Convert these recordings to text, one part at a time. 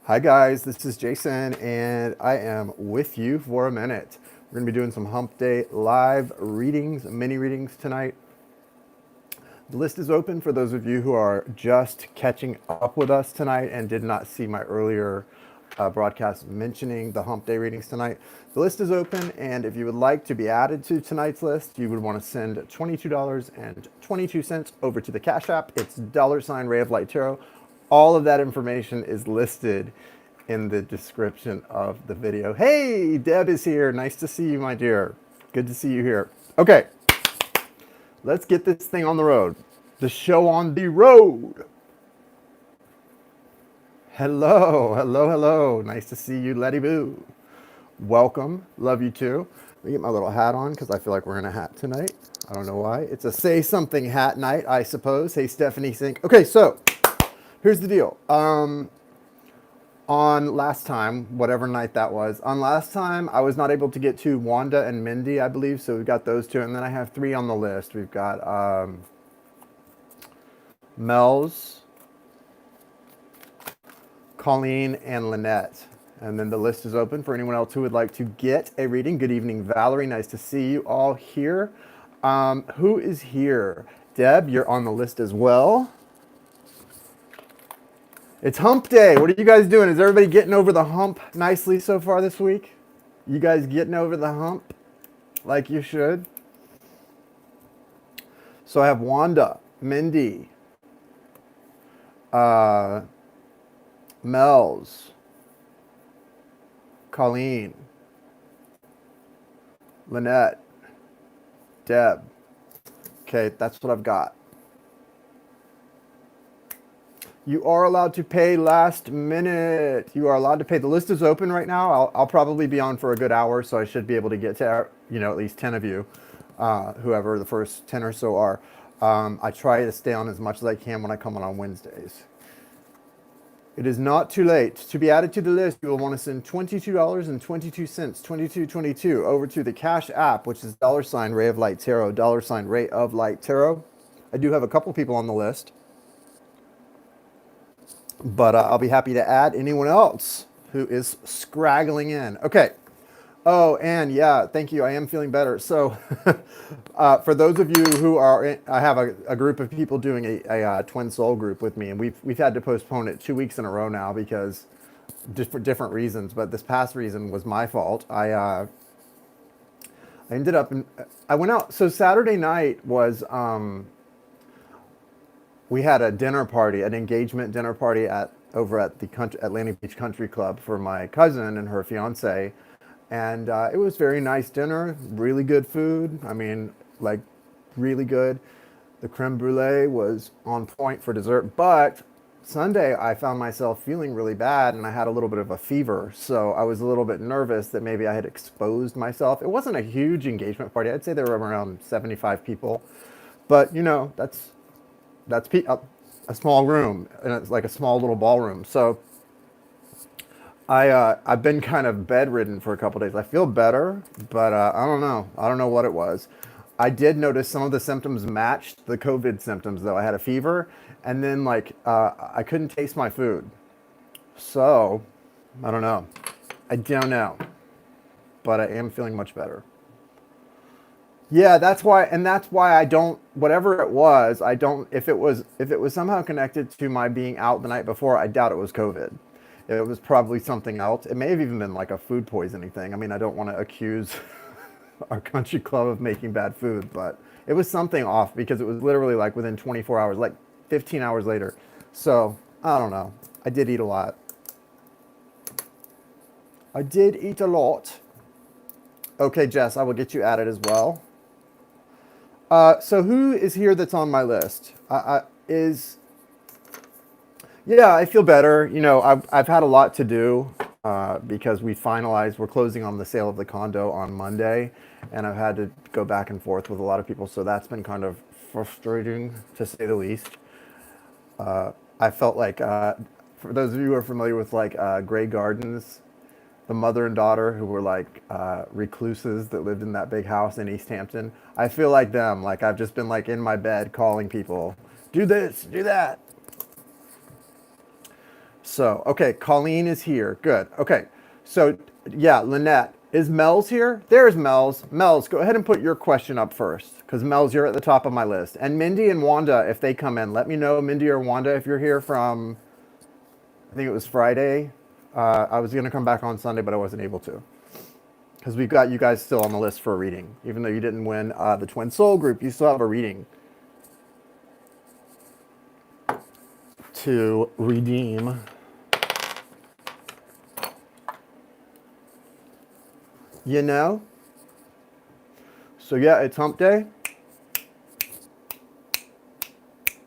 Hi guys, this is Jason and I am with you for a minute. We're going to be doing some Hump Day live readings, mini readings tonight. The list is open for those of you who are just catching up with us tonight and did not see my earlier broadcast mentioning the Hump Day readings tonight. The list is open, and if you would like to be added to tonight's list, you would want to send $22.22 over to the Cash App. It's $RayofLightTarot. All of that information is listed in the description of the video. Hey, Deb is here. Nice to see you, my dear. Good to see you here. Okay, let's get this thing on the road. The show on the road. Hello, hello, hello. Nice to see you, Letty Boo. Welcome. Love you too. Let me get my little hat on because I feel like we're in a hat tonight. I don't know why. It's a say something hat night, I suppose. Hey, Stephanie Sink. Okay, so here's the deal. On last time, whatever night that was, on last time, I was not able to get to Wanda and Mindy, I believe. So we've got those two. And then I have three on the list. We've got Mels, Colleen, and Lynette. And then the list is open for anyone else who would like to get a reading. Good evening, Valerie. Nice to see you all here. Who is here? Deb, you're on the list as well. It's Hump Day. What are you guys doing? Is everybody getting over the hump nicely so far this week? You guys getting over the hump like you should? So I have Wanda, Mindy, Mels, Colleen, Lynette, Deb. Okay, that's what I've got. You are allowed to pay last minute. You are allowed to pay. The list is open right now. I'll probably be on for a good hour, so I should be able to get to, at least 10 of you, whoever the first 10 or so are. I try to stay on as much as I can when I come on Wednesdays. It is not too late. To be added to the list, you will want to send $22.22, 2222, over to the Cash App, which is $RayofLightTarot, $RayofLightTarot. I do have a couple people on the list, but I'll be happy to add anyone else who is scraggling in. Okay. Oh, and yeah, thank you. I am feeling better. So for those of you who are in, I have a group of people doing a twin soul group with me, and we've had to postpone it 2 weeks in a row now because for different reasons, but this past reason was my fault. I ended up I went out. So Saturday night was we had a dinner party, an engagement dinner party over at the Atlantic Beach Country Club for my cousin and her fiance. And it was very nice dinner, really good food. I mean, like really good. The creme brulee was on point for dessert. But Sunday, I found myself feeling really bad and I had a little bit of a fever. So I was a little bit nervous that maybe I had exposed myself. It wasn't a huge engagement party. I'd say there were around 75 people. But, that's a small room, and it's like a small little ballroom. So I've been kind of bedridden for a couple days. I feel better, but I don't know. I don't know what it was. I did notice some of the symptoms matched the COVID symptoms, though. I had a fever, and then I couldn't taste my food. So I don't know. I don't know, but I am feeling much better. Yeah, that's why I don't, whatever it was, I don't, if it was somehow connected to my being out the night before, I doubt it was COVID. It was probably something else. It may have even been like a food poisoning thing. I mean, I don't want to accuse our country club of making bad food, but it was something off because it was literally like within 24 hours, like 15 hours later. So I don't know. I did eat a lot. I did eat a lot. Okay, Jess, I will get you added as well. So who is here that's on my list? Yeah, I feel better. I've had a lot to do because we're closing on the sale of the condo on Monday, and I've had to go back and forth with a lot of people. So that's been kind of frustrating, to say the least. I felt like, for those of you who are familiar with Grey Gardens, the mother and daughter who were recluses that lived in that big house in East Hampton, I feel like them. Like I've just been in my bed calling people, do this, do that. So, okay, Colleen is here. Good. Okay. So, yeah, Lynette. Is Mels here? There's Mels. Mels, go ahead and put your question up first, because Mels, you're at the top of my list. And Mindy and Wanda, if they come in, let me know, Mindy or Wanda, if you're here from, I think it was Friday. I was going to come back on Sunday, but I wasn't able to. Because we've got you guys still on the list for a reading. Even though you didn't win the Twin Soul group, you still have a reading to redeem. You know? So yeah, it's hump day.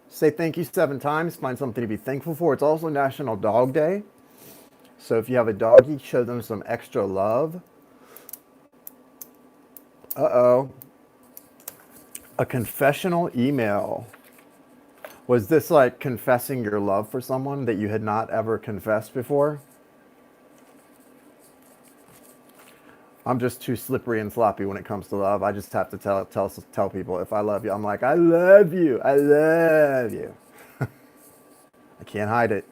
Say thank you 7 times. Find something to be thankful for. It's also National Dog Day. So if you have a doggy, show them some extra love. Uh-oh. A confessional email. Was this like confessing your love for someone that you had not ever confessed before? I'm just too slippery and sloppy when it comes to love. I just have to tell people if I love you. I'm like, I love you. I love you. I can't hide it.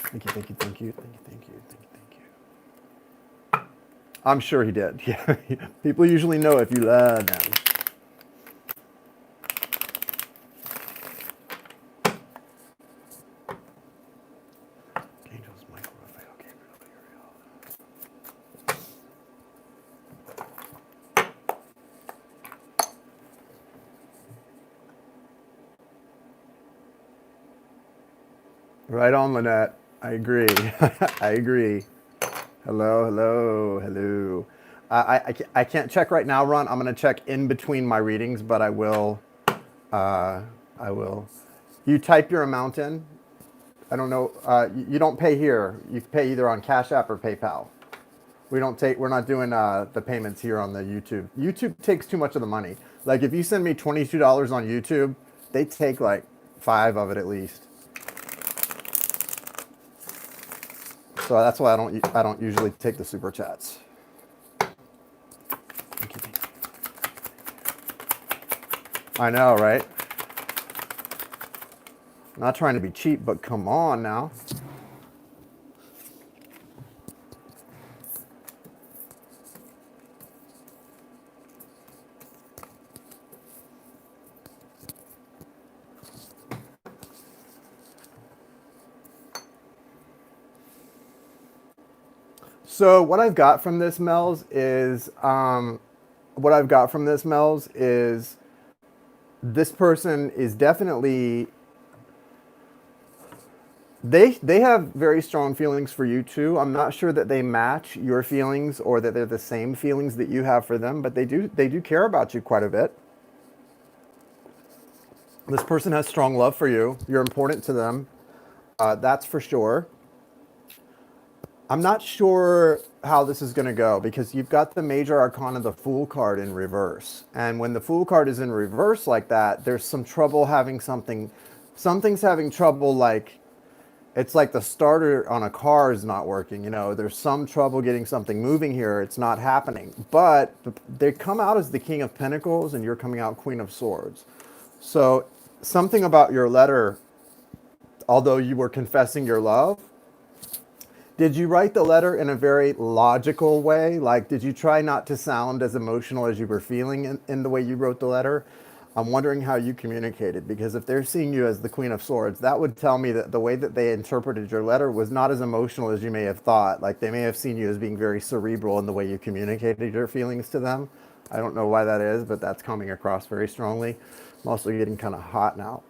Thank you, thank you, thank you, thank you, thank you, thank you, thank you. I'm sure he did. Yeah. People usually know if you love them. Right on, Lynette. I agree. I agree. Hello, hello, hello. I can't check right now, Ron. I'm going to check in between my readings, but I will. I will. You type your amount in. I don't know. You don't pay here. You pay either on Cash App or PayPal. We're not doing the payments here on the YouTube. YouTube takes too much of the money. Like if you send me $22 on YouTube, they take like 5 of it at least. So that's why I don't usually take the super chats. Thank you. I know, right? I'm not trying to be cheap, but come on now. So what I've got from this, Mels, is this person is definitely they have very strong feelings for you too. I'm not sure that they match your feelings or that they're the same feelings that you have for them, but they do care about you quite a bit. This person has strong love for you. You're important to them. That's for sure. I'm not sure how this is going to go because you've got the major arcana, the Fool card in reverse. And when the Fool card is in reverse like that, there's some trouble having something's having trouble, like it's like the starter on a car is not working. You know, there's some trouble getting something moving here. It's not happening. But they come out as the King of Pentacles and you're coming out Queen of Swords. So something about your letter, although you were confessing your love, did you write the letter in a very logical way? Like, did you try not to sound as emotional as you were feeling in the way you wrote the letter? I'm wondering how you communicated, because if they're seeing you as the Queen of Swords, that would tell me that the way that they interpreted your letter was not as emotional as you may have thought. Like, they may have seen you as being very cerebral in the way you communicated your feelings to them. I don't know why that is, but that's coming across very strongly. I'm also getting kind of hot now.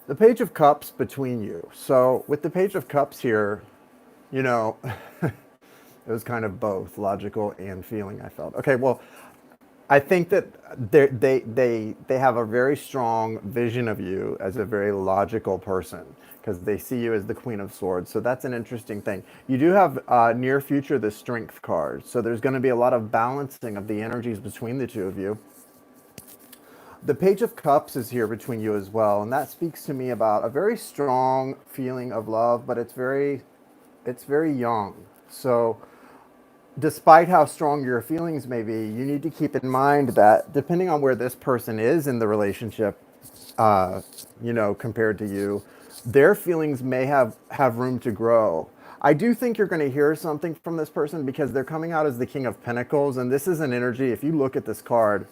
The Page of Cups between you. So with the Page of Cups here, you know, it was kind of both logical and feeling, I felt. Okay, well, I think that they have a very strong vision of you as a very logical person because they see you as the Queen of Swords. So that's an interesting thing. You do have near future the Strength card. So there's going to be a lot of balancing of the energies between the two of you. The Page of Cups is here between you as well, and that speaks to me about a very strong feeling of love, but it's very young. So despite how strong your feelings may be, you need to keep in mind that depending on where this person is in the relationship, uh, compared to you, their feelings may have room to grow. I do think you're going to hear something from this person because they're coming out as the King of Pentacles, and this is an energy. If you look at this card,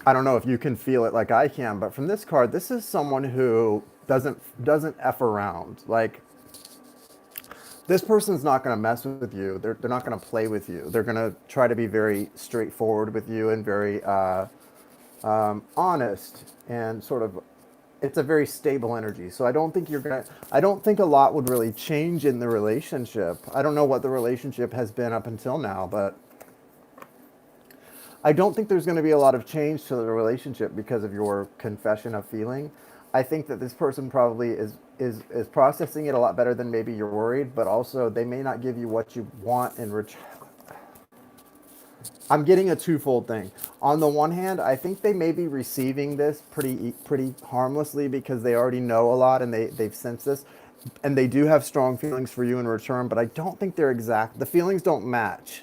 I don't know if you can feel it like I can, but from this card, this is someone who doesn't f around. Like, this person's not going to mess with you. They're not going to play with you. They're going to try to be very straightforward with you and very honest and sort of. It's a very stable energy. So I don't think you're gonna. I don't think a lot would really change in the relationship. I don't know what the relationship has been up until now, but I don't think there's going to be a lot of change to the relationship because of your confession of feeling. I think that this person probably is processing it a lot better than maybe you're worried, but also they may not give you what you want in return. I'm getting a twofold thing. On the one hand, I think they may be receiving this pretty harmlessly because they already know a lot and they've sensed this, and they do have strong feelings for you in return. But I don't think they're exact. The feelings don't match.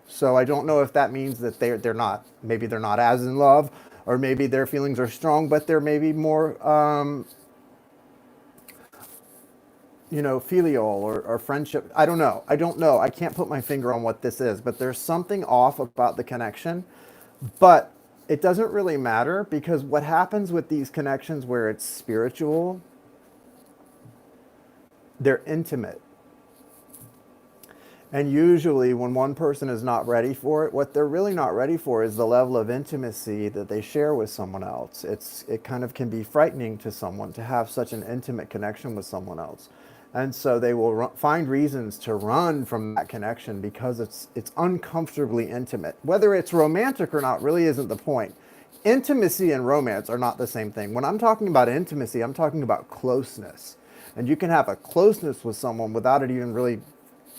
So I don't know if that means that they're not, maybe they're not as in love, or maybe their feelings are strong, but they're maybe more filial or friendship. I don't know. I don't know. I can't put my finger on what this is, but there's something off about the connection. But it doesn't really matter because what happens with these connections where it's spiritual, they're intimate. And usually, when one person is not ready for it, what they're really not ready for is the level of intimacy that they share with someone else. It kind of can be frightening to someone to have such an intimate connection with someone else. And so they will find reasons to run from that connection because it's uncomfortably intimate. Whether it's romantic or not really isn't the point. Intimacy and romance are not the same thing. When I'm talking about intimacy, I'm talking about closeness. And you can have a closeness with someone without it even really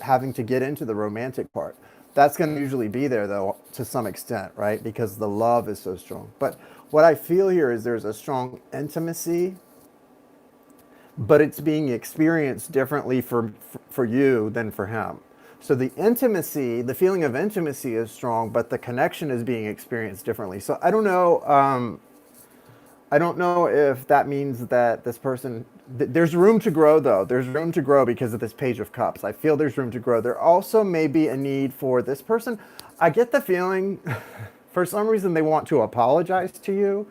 having to get into the romantic part. That's going to usually be there, though, to some extent, right? Because the love is so strong. But what I feel here is there's a strong intimacy, but it's being experienced differently for you than for him. So the intimacy, the feeling of intimacy is strong, but the connection is being experienced differently. So I don't know. I don't know if that means that this person, there's room to grow though. There's room to grow because of this Page of Cups. I feel there's room to grow. There also may be a need for this person. I get the feeling for some reason they want to apologize to you,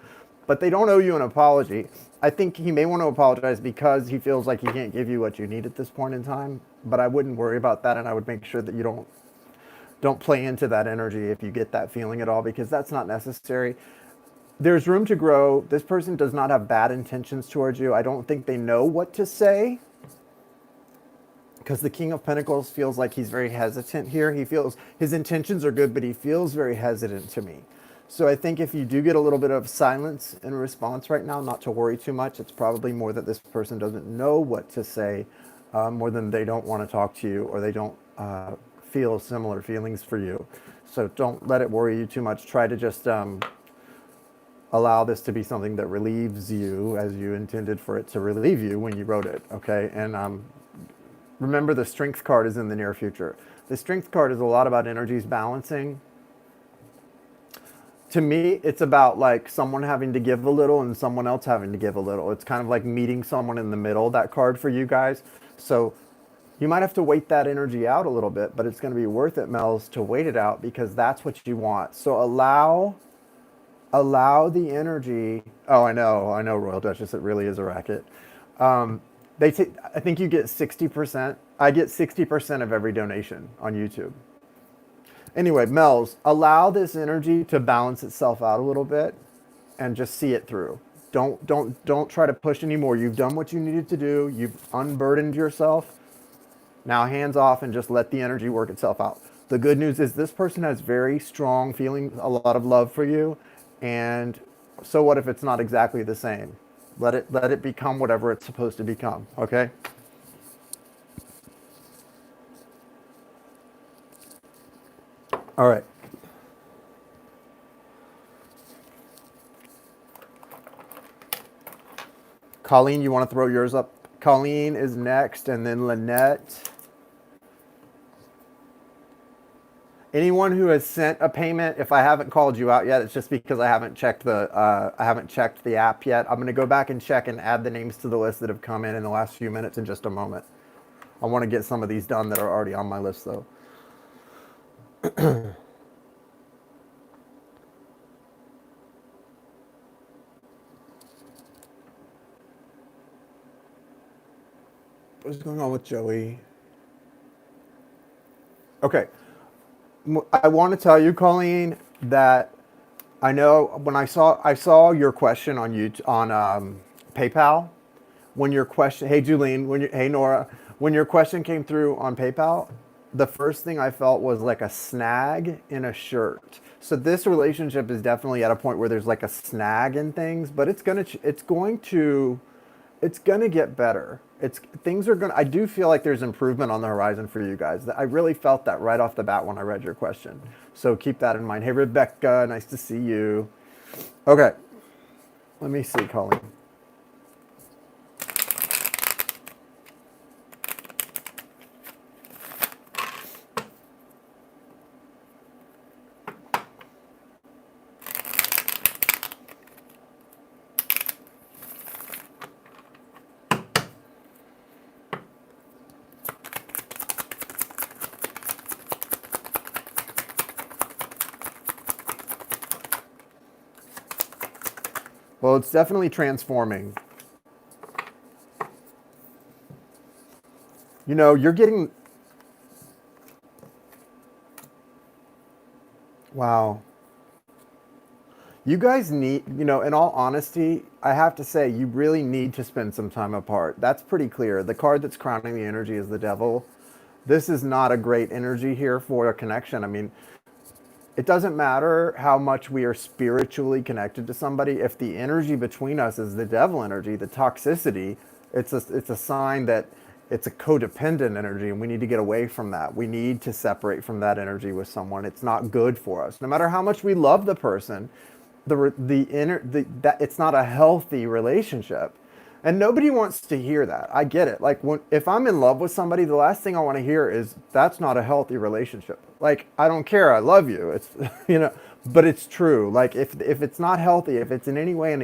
but they don't owe you an apology. I think he may want to apologize because he feels like he can't give you what you need at this point in time, but I wouldn't worry about that, and I would make sure that you don't play into that energy if you get that feeling at all, because that's not necessary. There's room to grow. This person does not have bad intentions towards you. I don't think they know what to say because the King of Pentacles feels like he's very hesitant here. He feels his intentions are good, but he feels very hesitant to me. So I think if you do get a little bit of silence in response right now, not to worry too much. It's probably more that this person doesn't know what to say, more than they don't want to talk to you or they don't feel similar feelings for you. So don't let it worry you too much. Try to just allow this to be something that relieves you as you intended for it to relieve you when you wrote it, okay? And remember, the Strength card is in the near future. The Strength card is a lot about energies balancing. To me, it's about like someone having to give a little and someone else having to give a little. It's kind of like meeting someone in the middle, that card for you guys. So you might have to wait that energy out a little bit, but it's going to be worth it, Mels, to wait it out because that's what you want. So allow the energy. Oh, I know, Royal Duchess. It really is a racket. I think you get 60%. I get 60% of every donation on YouTube. Anyway, Mels, allow this energy to balance itself out a little bit, and just see it through. Don't try to push anymore. You've done what you needed to do. You've unburdened yourself. Now hands off and just let the energy work itself out. The good news is this person has very strong feelings, a lot of love for you. And so what if it's not exactly the same? Let it become whatever it's supposed to become, okay? All right. Colleen, you want to throw yours up? Colleen is next, and then Lynette. Anyone who has sent a payment, if I haven't called you out yet, it's just because I haven't checked the app yet. I'm going to go back and check and add the names to the list that have come in the last few minutes in just a moment. I want to get some of these done that are already on my list, though. What's going on with Joey? Okay. I want to tell you, Colleen, that I know when I saw your question on PayPal. When your question, hey Julene, hey Nora, when your question came through on PayPal, the first thing I felt was like a snag in a shirt. So this relationship is definitely at a point where there's like a snag in things, but it's gonna get better. Things are gonna. I do feel like there's improvement on the horizon for you guys. I really felt that right off the bat when I read your question. So keep that in mind. Hey Rebecca, nice to see you. Okay, let me see, Colleen. Well, it's definitely transforming. You know, you're getting. Wow. You guys need, in all honesty, I have to say, you really need to spend some time apart. That's pretty clear. The card that's crowning the energy is the devil. This is not a great energy here for a connection. I mean, it doesn't matter how much we are spiritually connected to somebody. If the energy between us is the devil energy, the toxicity, it's a sign that it's a codependent energy, and we need to get away from that. We need to separate from that energy with someone. It's not good for us. No matter how much we love the person, it's not a healthy relationship. And nobody wants to hear that. I get it. Like if I'm in love with somebody, the last thing I want to hear is that's not a healthy relationship. Like I don't care. I love you. It's but it's true. Like if it's not healthy, if it's in any way an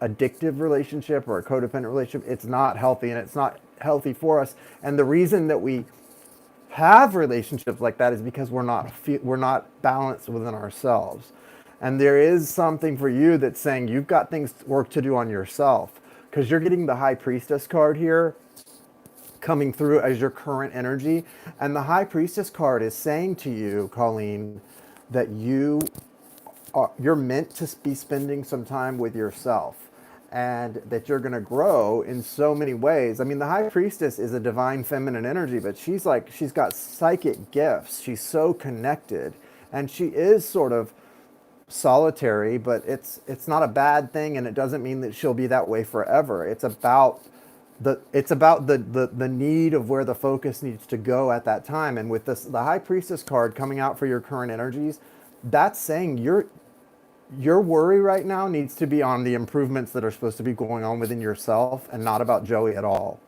addictive relationship or a codependent relationship, it's not healthy, and it's not healthy for us. And the reason that we have relationships like that is because we're not balanced within ourselves. And there is something for you that's saying you've got work to do on yourself, because you're getting the High Priestess card here coming through as your current energy. And the High Priestess card is saying to you, Colleen, that you're meant to be spending some time with yourself, and that you're going to grow in so many ways. I mean, the High Priestess is a divine feminine energy, but she's got psychic gifts. She's so connected, and she is sort of solitary, but it's not a bad thing, and it doesn't mean that she'll be that way forever. It's about the need of where the focus needs to go at that time. And with the High Priestess card coming out for your current energies, that's saying your worry right now needs to be on the improvements that are supposed to be going on within yourself, and not about Joey at all.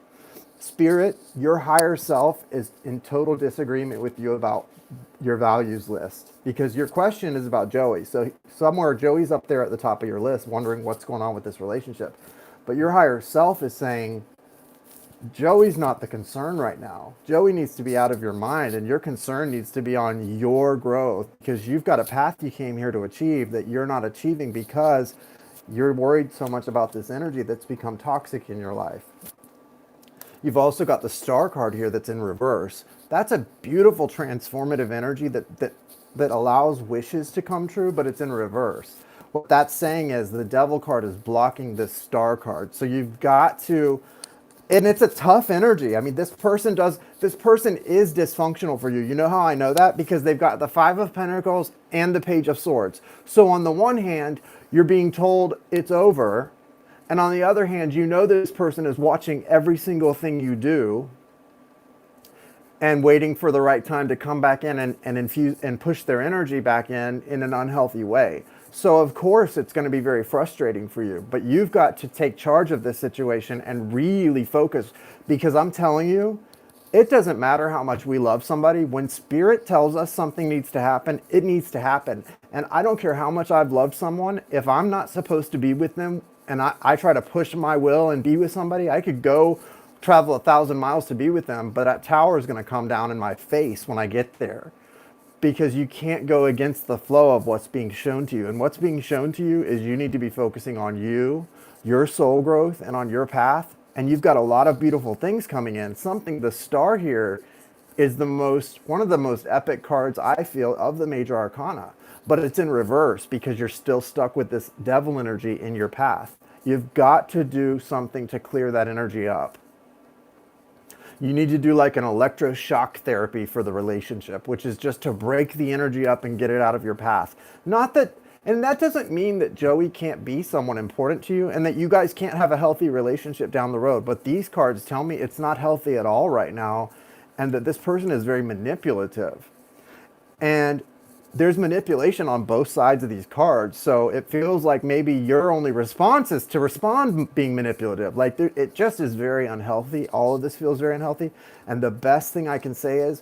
Spirit, your higher self is in total disagreement with you about your values list, because your question is about Joey. So somewhere Joey's up there at the top of your list wondering what's going on with this relationship. But your higher self is saying, Joey's not the concern right now. Joey needs to be out of your mind, and your concern needs to be on your growth, because you've got a path you came here to achieve that you're not achieving because you're worried so much about this energy that's become toxic in your life. You've also got the Star card here that's in reverse. That's a beautiful transformative energy that allows wishes to come true, but it's in reverse. What that's saying is the Devil card is blocking this Star card. So you've got to, and it's a tough energy. I mean, this person is dysfunctional for you. You know how I know that? Because they've got the Five of Pentacles and the Page of Swords. So on the one hand, you're being told it's over. And on the other hand, you know this person is watching every single thing you do and waiting for the right time to come back in and infuse and push their energy back in an unhealthy way. So of course it's going to be very frustrating for you, but you've got to take charge of this situation and really focus, because I'm telling you, It doesn't matter how much we love somebody. When spirit tells us something needs to happen, it needs to happen. And I don't care how much I've loved someone, if I'm not supposed to be with them and I try to push my will and be with somebody, I could go travel 1,000 miles to be with them, but that tower is going to come down in my face when I get there, because you can't go against the flow of what's being shown to you. And what's being shown to you is you need to be focusing on you, your soul growth, and on your path. And you've got a lot of beautiful things coming in. The star here is one of the most epic cards I feel of the major arcana, but it's in reverse because you're still stuck with this devil energy in your path. You've got to do something to clear that energy up. You need to do like an electroshock therapy for the relationship, which is just to break the energy up and get it out of your path. Not that, and that doesn't mean that Joey can't be someone important to you and that you guys can't have a healthy relationship down the road. But these cards tell me it's not healthy at all right now, and that this person is very manipulative. And there's manipulation on both sides of these cards. So it feels like maybe your only response is to respond being manipulative. Like it just is very unhealthy. All of this feels very unhealthy. And the best thing I can say is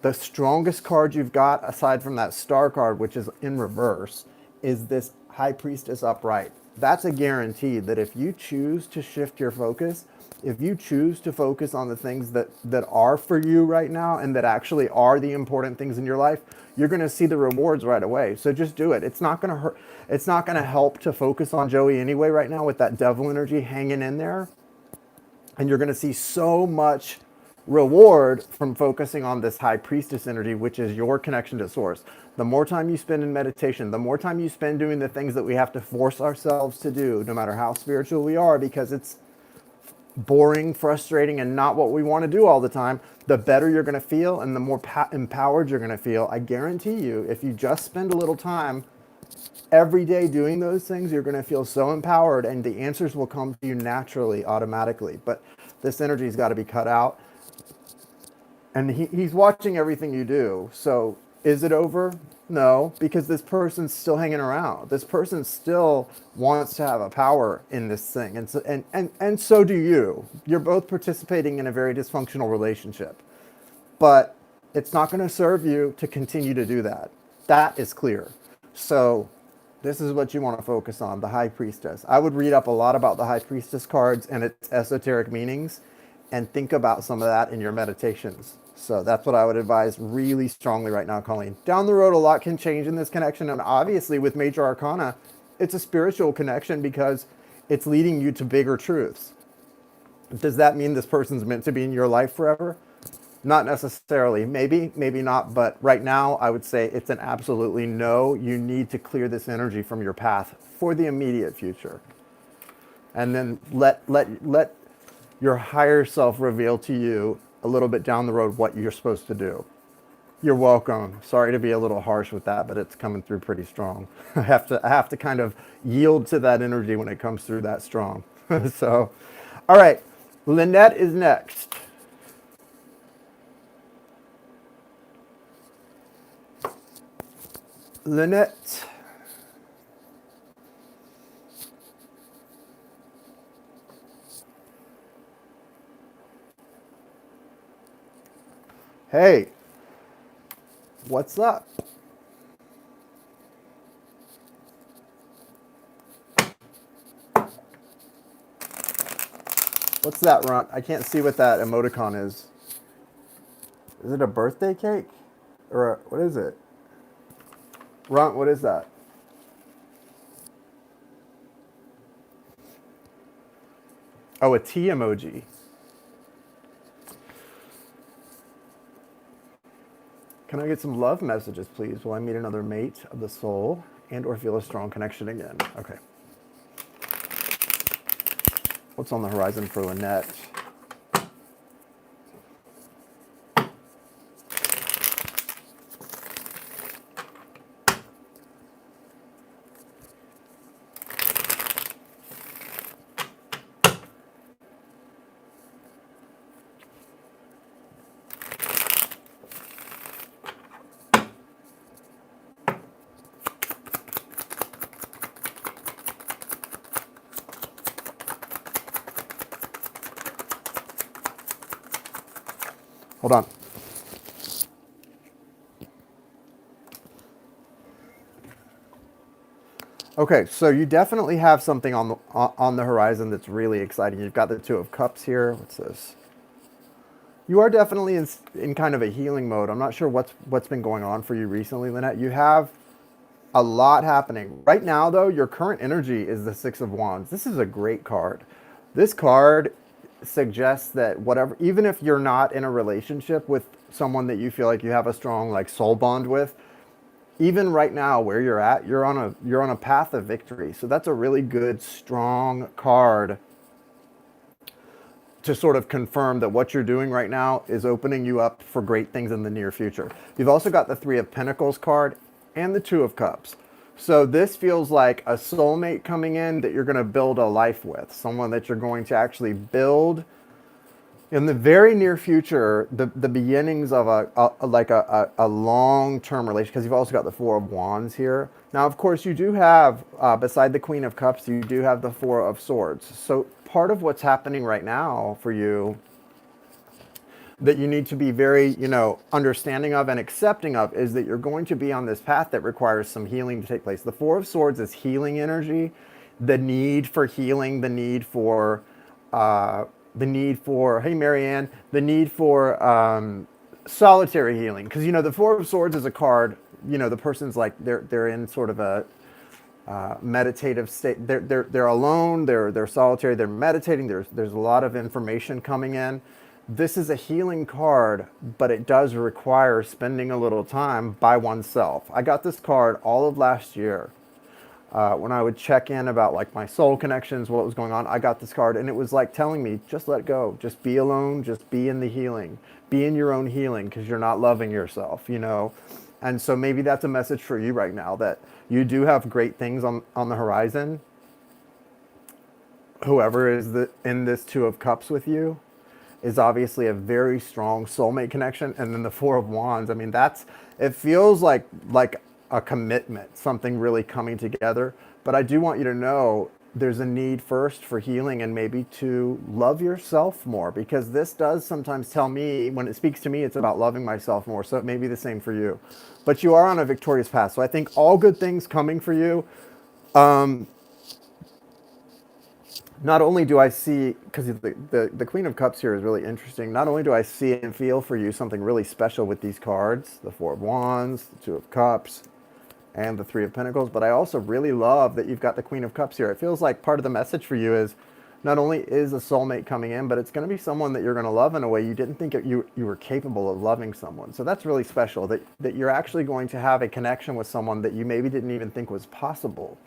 the strongest card you've got, aside from that star card, which is in reverse, is this High Priestess upright. That's a guarantee that if you choose to shift your focus, if you choose to focus on the things that are for you right now and that actually are the important things in your life, you're going to see the rewards right away. So just do it. It's not going to hurt. It's not going to help to focus on Joey anyway right now with that devil energy hanging in there. And you're going to see so much reward from focusing on this High Priestess energy, which is your connection to source. The more time you spend in meditation, the more time you spend doing the things that we have to force ourselves to do, no matter how spiritual we are, because it's boring, frustrating, and not what we want to do all the time, the better you're going to feel and the more empowered you're going to feel. I guarantee you, if you just spend a little time every day doing those things, you're going to feel so empowered and the answers will come to you naturally, automatically. But this energy's got to be cut out. And he's watching everything you do. So is it over? No, because this person's still hanging around. This person still wants to have a power in this thing. And so do you. You're both participating in a very dysfunctional relationship. But it's not going to serve you to continue to do that. That is clear. So this is what you want to focus on, the High Priestess. I would read up a lot about the High Priestess cards and its esoteric meanings and think about some of that in your meditations. So that's what I would advise really strongly right now, Colleen. Down the road, a lot can change in this connection. And obviously with Major Arcana, it's a spiritual connection because it's leading you to bigger truths. Does that mean this person's meant to be in your life forever? Not necessarily. Maybe, maybe not. But right now, I would say it's an absolutely no. You need to clear this energy from your path for the immediate future. And then let your higher self reveal to you a little bit down the road what you're supposed to do. You're welcome. Sorry to be a little harsh with that, but it's coming through pretty strong. I have to kind of yield to that energy when it comes through that strong. So, all right, Lynette is next. Lynette. Hey, what's up? What's that, Runt? I can't see what that emoticon is. Is it a birthday cake? Or what is it? Runt, what is that? Oh, a tea emoji. Can I get some love messages, please? Will I meet another mate of the soul and or feel a strong connection again? Okay. What's on the horizon for Lynette? Hold on. Okay, so you definitely have something on the horizon that's really exciting. You've got the Two of Cups here. What's this? You are definitely in kind of a healing mode. I'm not sure what's been going on for you recently, Lynette. You have a lot happening. Right now, though, your current energy is the Six of Wands. This is a great card. This card suggests that whatever, even if you're not in a relationship with someone that you feel like you have a strong like soul bond with, even right now where you're at, you're on a path of victory. So that's a really good, strong card to sort of confirm that what you're doing right now is opening you up for great things in the near future. You've also got the Three of Pentacles card and the Two of Cups. So this feels like a soulmate coming in that you're going to build a life with, someone that you're going to actually build in the very near future, the beginnings of a long-term relationship, because you've also got the Four of Wands here. Now, of course, you do have, beside the Queen of Cups, you do have the Four of Swords. So part of what's happening right now for you that you need to be very, understanding of and accepting of is that you're going to be on this path that requires some healing to take place. The Four of Swords is healing energy, the need for healing, hey Marianne, the need for solitary healing. Because the Four of Swords is a card. The person's like they're in sort of a meditative state. They're alone. They're solitary. They're meditating. There's a lot of information coming in. This is a healing card, but it does require spending a little time by oneself. I got this card all of last year. When I would check in about like my soul connections, what was going on, I got this card and it was like telling me, just let go, just be alone, just be in the healing, be in your own healing because you're not loving yourself, And so maybe that's a message for you right now that you do have great things on the horizon. Whoever is in this Two of Cups with you is obviously a very strong soulmate connection. And then the Four of Wands, I mean, it feels like a commitment, something really coming together. But I do want you to know there's a need first for healing and maybe to love yourself more, because this does sometimes tell me, when it speaks to me, it's about loving myself more. So it may be the same for you. But you are on a victorious path. So I think all good things coming for you. Not only do I see, because the Queen of Cups here is really interesting, not only do I see and feel for you something really special with these cards, the Four of Wands, the Two of Cups, and the Three of Pentacles, but I also really love that you've got the Queen of Cups here. It feels like part of the message for you is not only is a soulmate coming in, but it's going to be someone that you're going to love in a way you didn't think you were capable of loving someone. So that's really special, that you're actually going to have a connection with someone that you maybe didn't even think was possible.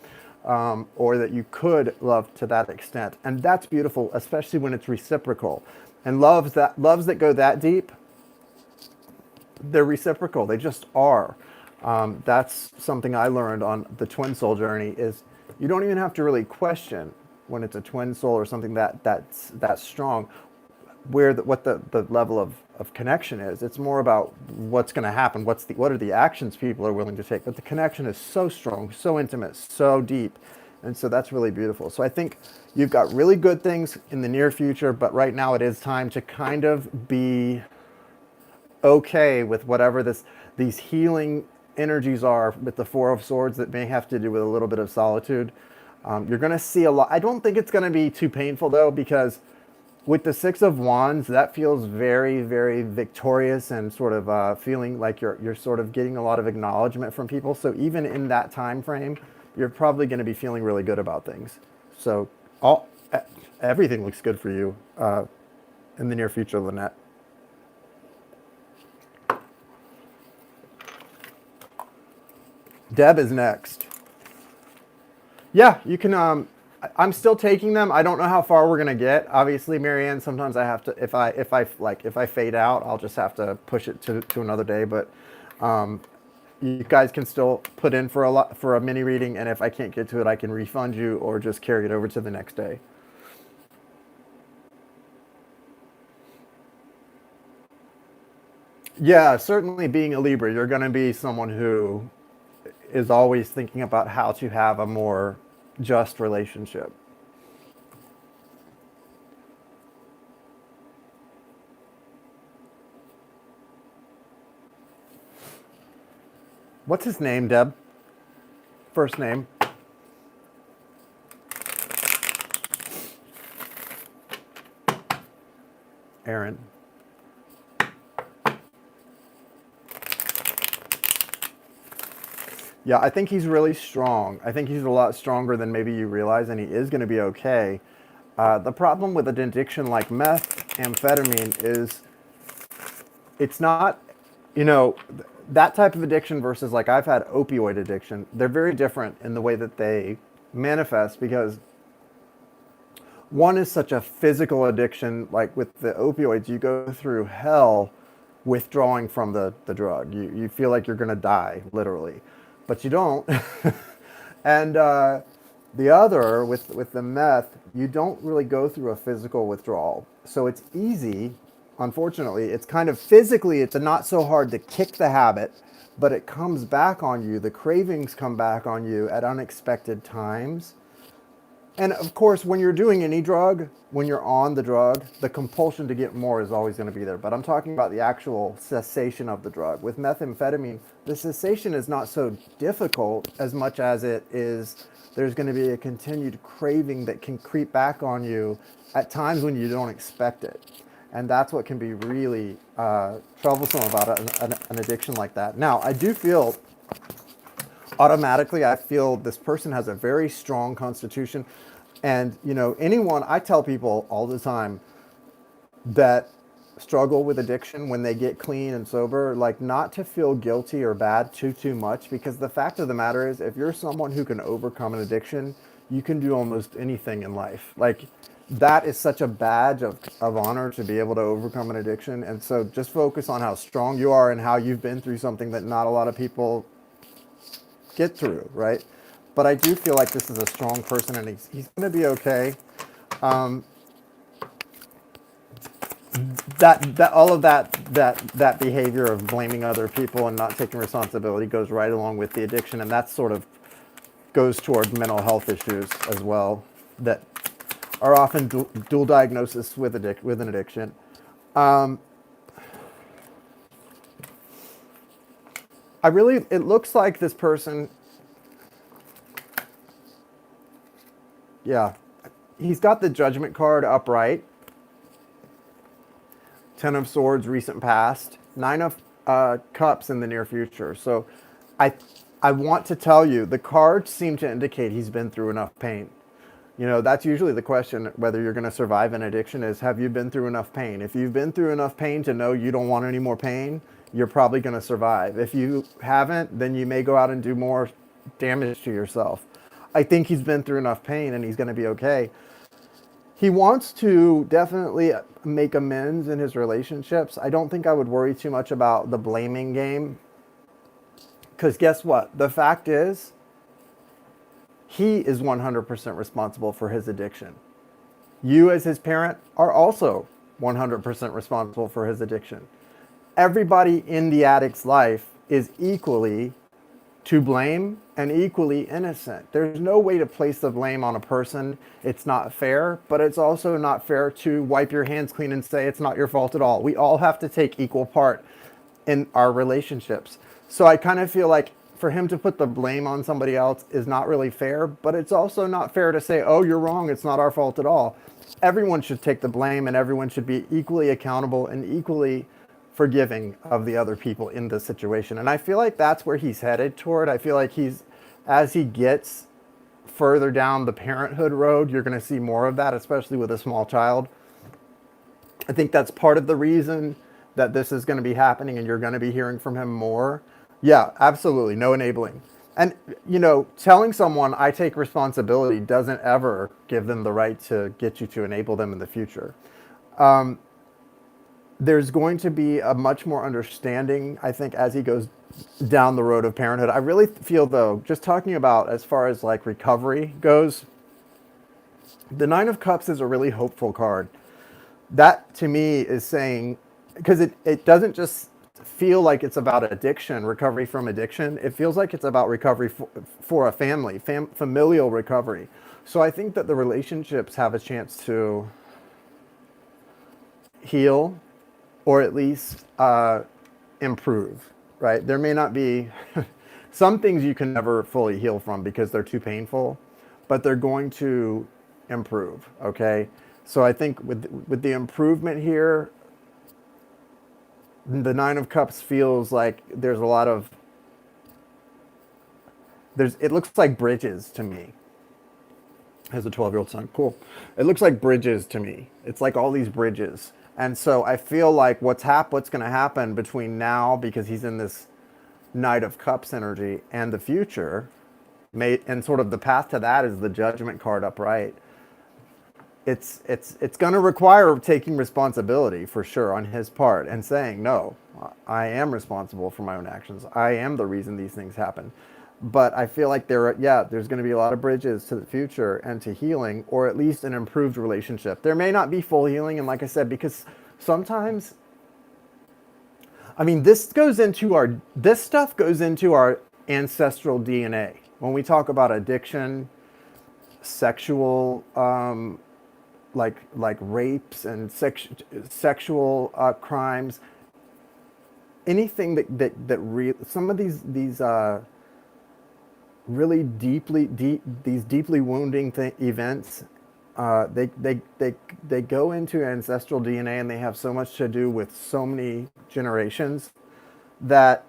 Or that you could love to that extent. And that's beautiful, especially when it's reciprocal. And loves that go that deep, they're reciprocal. They just are. That's something I learned on the twin soul journey, is you don't even have to really question when it's a twin soul or something that's strong, what the level of connection is. It's more about what's going to happen, what are the actions people are willing to take. But the connection is so strong, so intimate, so deep. And so that's really beautiful. So I think you've got really good things in the near future, but right now it is time to kind of be okay with whatever these healing energies are with the Four of Swords that may have to do with a little bit of solitude. You're going to see a lot. I don't think it's going to be too painful though, because with the Six of Wands, that feels very, very victorious and sort of feeling like you're sort of getting a lot of acknowledgement from people. So even in that time frame, you're probably going to be feeling really good about things. So everything looks good for you in the near future, Lynette. Deb is next. Yeah, you can. I'm still taking them. I don't know how far we're gonna get. Obviously, Marianne, sometimes I have to, if I fade out, I'll just have to push it to another day. But you guys can still put in for a mini reading, and if I can't get to it, I can refund you or just carry it over to the next day. Yeah, certainly being a Libra, you're gonna be someone who is always thinking about how to have a more just relationship. What's his name, Deb? First name. Aaron. Yeah, I think he's really strong. I think he's a lot stronger than maybe you realize, and he is going to be okay. The problem with an addiction like meth, amphetamine, is it's not, that type of addiction versus like I've had opioid addiction. They're very different in the way that they manifest because one is such a physical addiction. Like with the opioids, you go through hell withdrawing from the drug. You feel like you're going to die, literally, but you don't. And the other, with the meth, you don't really go through a physical withdrawal. So it's easy. Unfortunately, it's kind of physically, it's not so hard to kick the habit, but it comes back on you. The cravings come back on you at unexpected times. And of course, when you're doing any drug, when you're on the drug, the compulsion to get more is always going to be there. But I'm talking about the actual cessation of the drug. With methamphetamine, the cessation is not so difficult as much as it is there's going to be a continued craving that can creep back on you at times when you don't expect it. And that's what can be really troublesome about an addiction like that. Now, I do feel automatically, I feel this person has a very strong constitution. And, anyone, I tell people all the time that struggle with addiction when they get clean and sober, like not to feel guilty or bad too much, because the fact of the matter is, if you're someone who can overcome an addiction, you can do almost anything in life. Like that is such a badge of honor to be able to overcome an addiction. And so just focus on how strong you are and how you've been through something that not a lot of people get through, right? But I do feel like this is a strong person, and he's going to be okay. That all of that behavior of blaming other people and not taking responsibility goes right along with the addiction, and that sort of goes toward mental health issues as well that are often dual diagnosis with an addiction. It looks like this person, yeah, he's got the Judgment card upright. 10 of Swords, recent past. 9 of Cups in the near future. So I want to tell you, the cards seem to indicate he's been through enough pain. That's usually the question, whether you're going to survive an addiction, is have you been through enough pain? If you've been through enough pain to know you don't want any more pain, you're probably going to survive. If you haven't, then you may go out and do more damage to yourself. I think he's been through enough pain and he's going to be okay. He wants to definitely make amends in his relationships. I don't think I would worry too much about the blaming game. Because guess what? The fact is, he is 100% responsible for his addiction. You as his parent are also 100% responsible for his addiction. Everybody in the addict's life is equally to blame and equally innocent. There's no way to place the blame on a person. It's not fair, but it's also not fair to wipe your hands clean and say it's not your fault at all. We all have to take equal part in our relationships. So I kind of feel like for him to put the blame on somebody else is not really fair, but it's also not fair to say, oh, you're wrong, it's not our fault at all. Everyone should take the blame, and everyone should be equally accountable and equally forgiving of the other people in the situation. And I feel like that's where he's headed toward. I feel like as he gets further down the parenthood road, you're going to see more of that, especially with a small child. I think that's part of the reason that this is going to be happening, and you're going to be hearing from him more. Yeah, absolutely. No enabling. And, telling someone I take responsibility doesn't ever give them the right to get you to enable them in the future. There's going to be a much more understanding, I think, as he goes down the road of parenthood. I really feel, though, just talking about as far as like recovery goes, the 9 of Cups is a really hopeful card. That to me is saying, because it doesn't just feel like it's about addiction, recovery from addiction. It feels like it's about recovery for a family, familial recovery. So I think that the relationships have a chance to heal, or at least improve, right? There may not be Some things you can never fully heal from because they're too painful, but they're going to improve. Okay, so I think with the improvement here, the Nine of Cups feels like there's a lot of it looks like bridges to me. Has a 12-year-old son. Cool. It looks like bridges to me. It's like all these bridges. And so I feel like what's going to happen between now, because he's in this Knight of Cups energy, and the future, and sort of the path to that is the Judgment card upright. It's going to require taking responsibility for sure on his part and saying, no, I am responsible for my own actions. I am the reason these things happen. But I feel like there's going to be a lot of bridges to the future and to healing, or at least an improved relationship. There may not be full healing, and like I said, because sometimes, I mean, this stuff goes into our ancestral DNA. When we talk about addiction, sexual, like rapes and sexual crimes, anything some of these really deeply wounding events, they go into ancestral DNA, and they have so much to do with so many generations that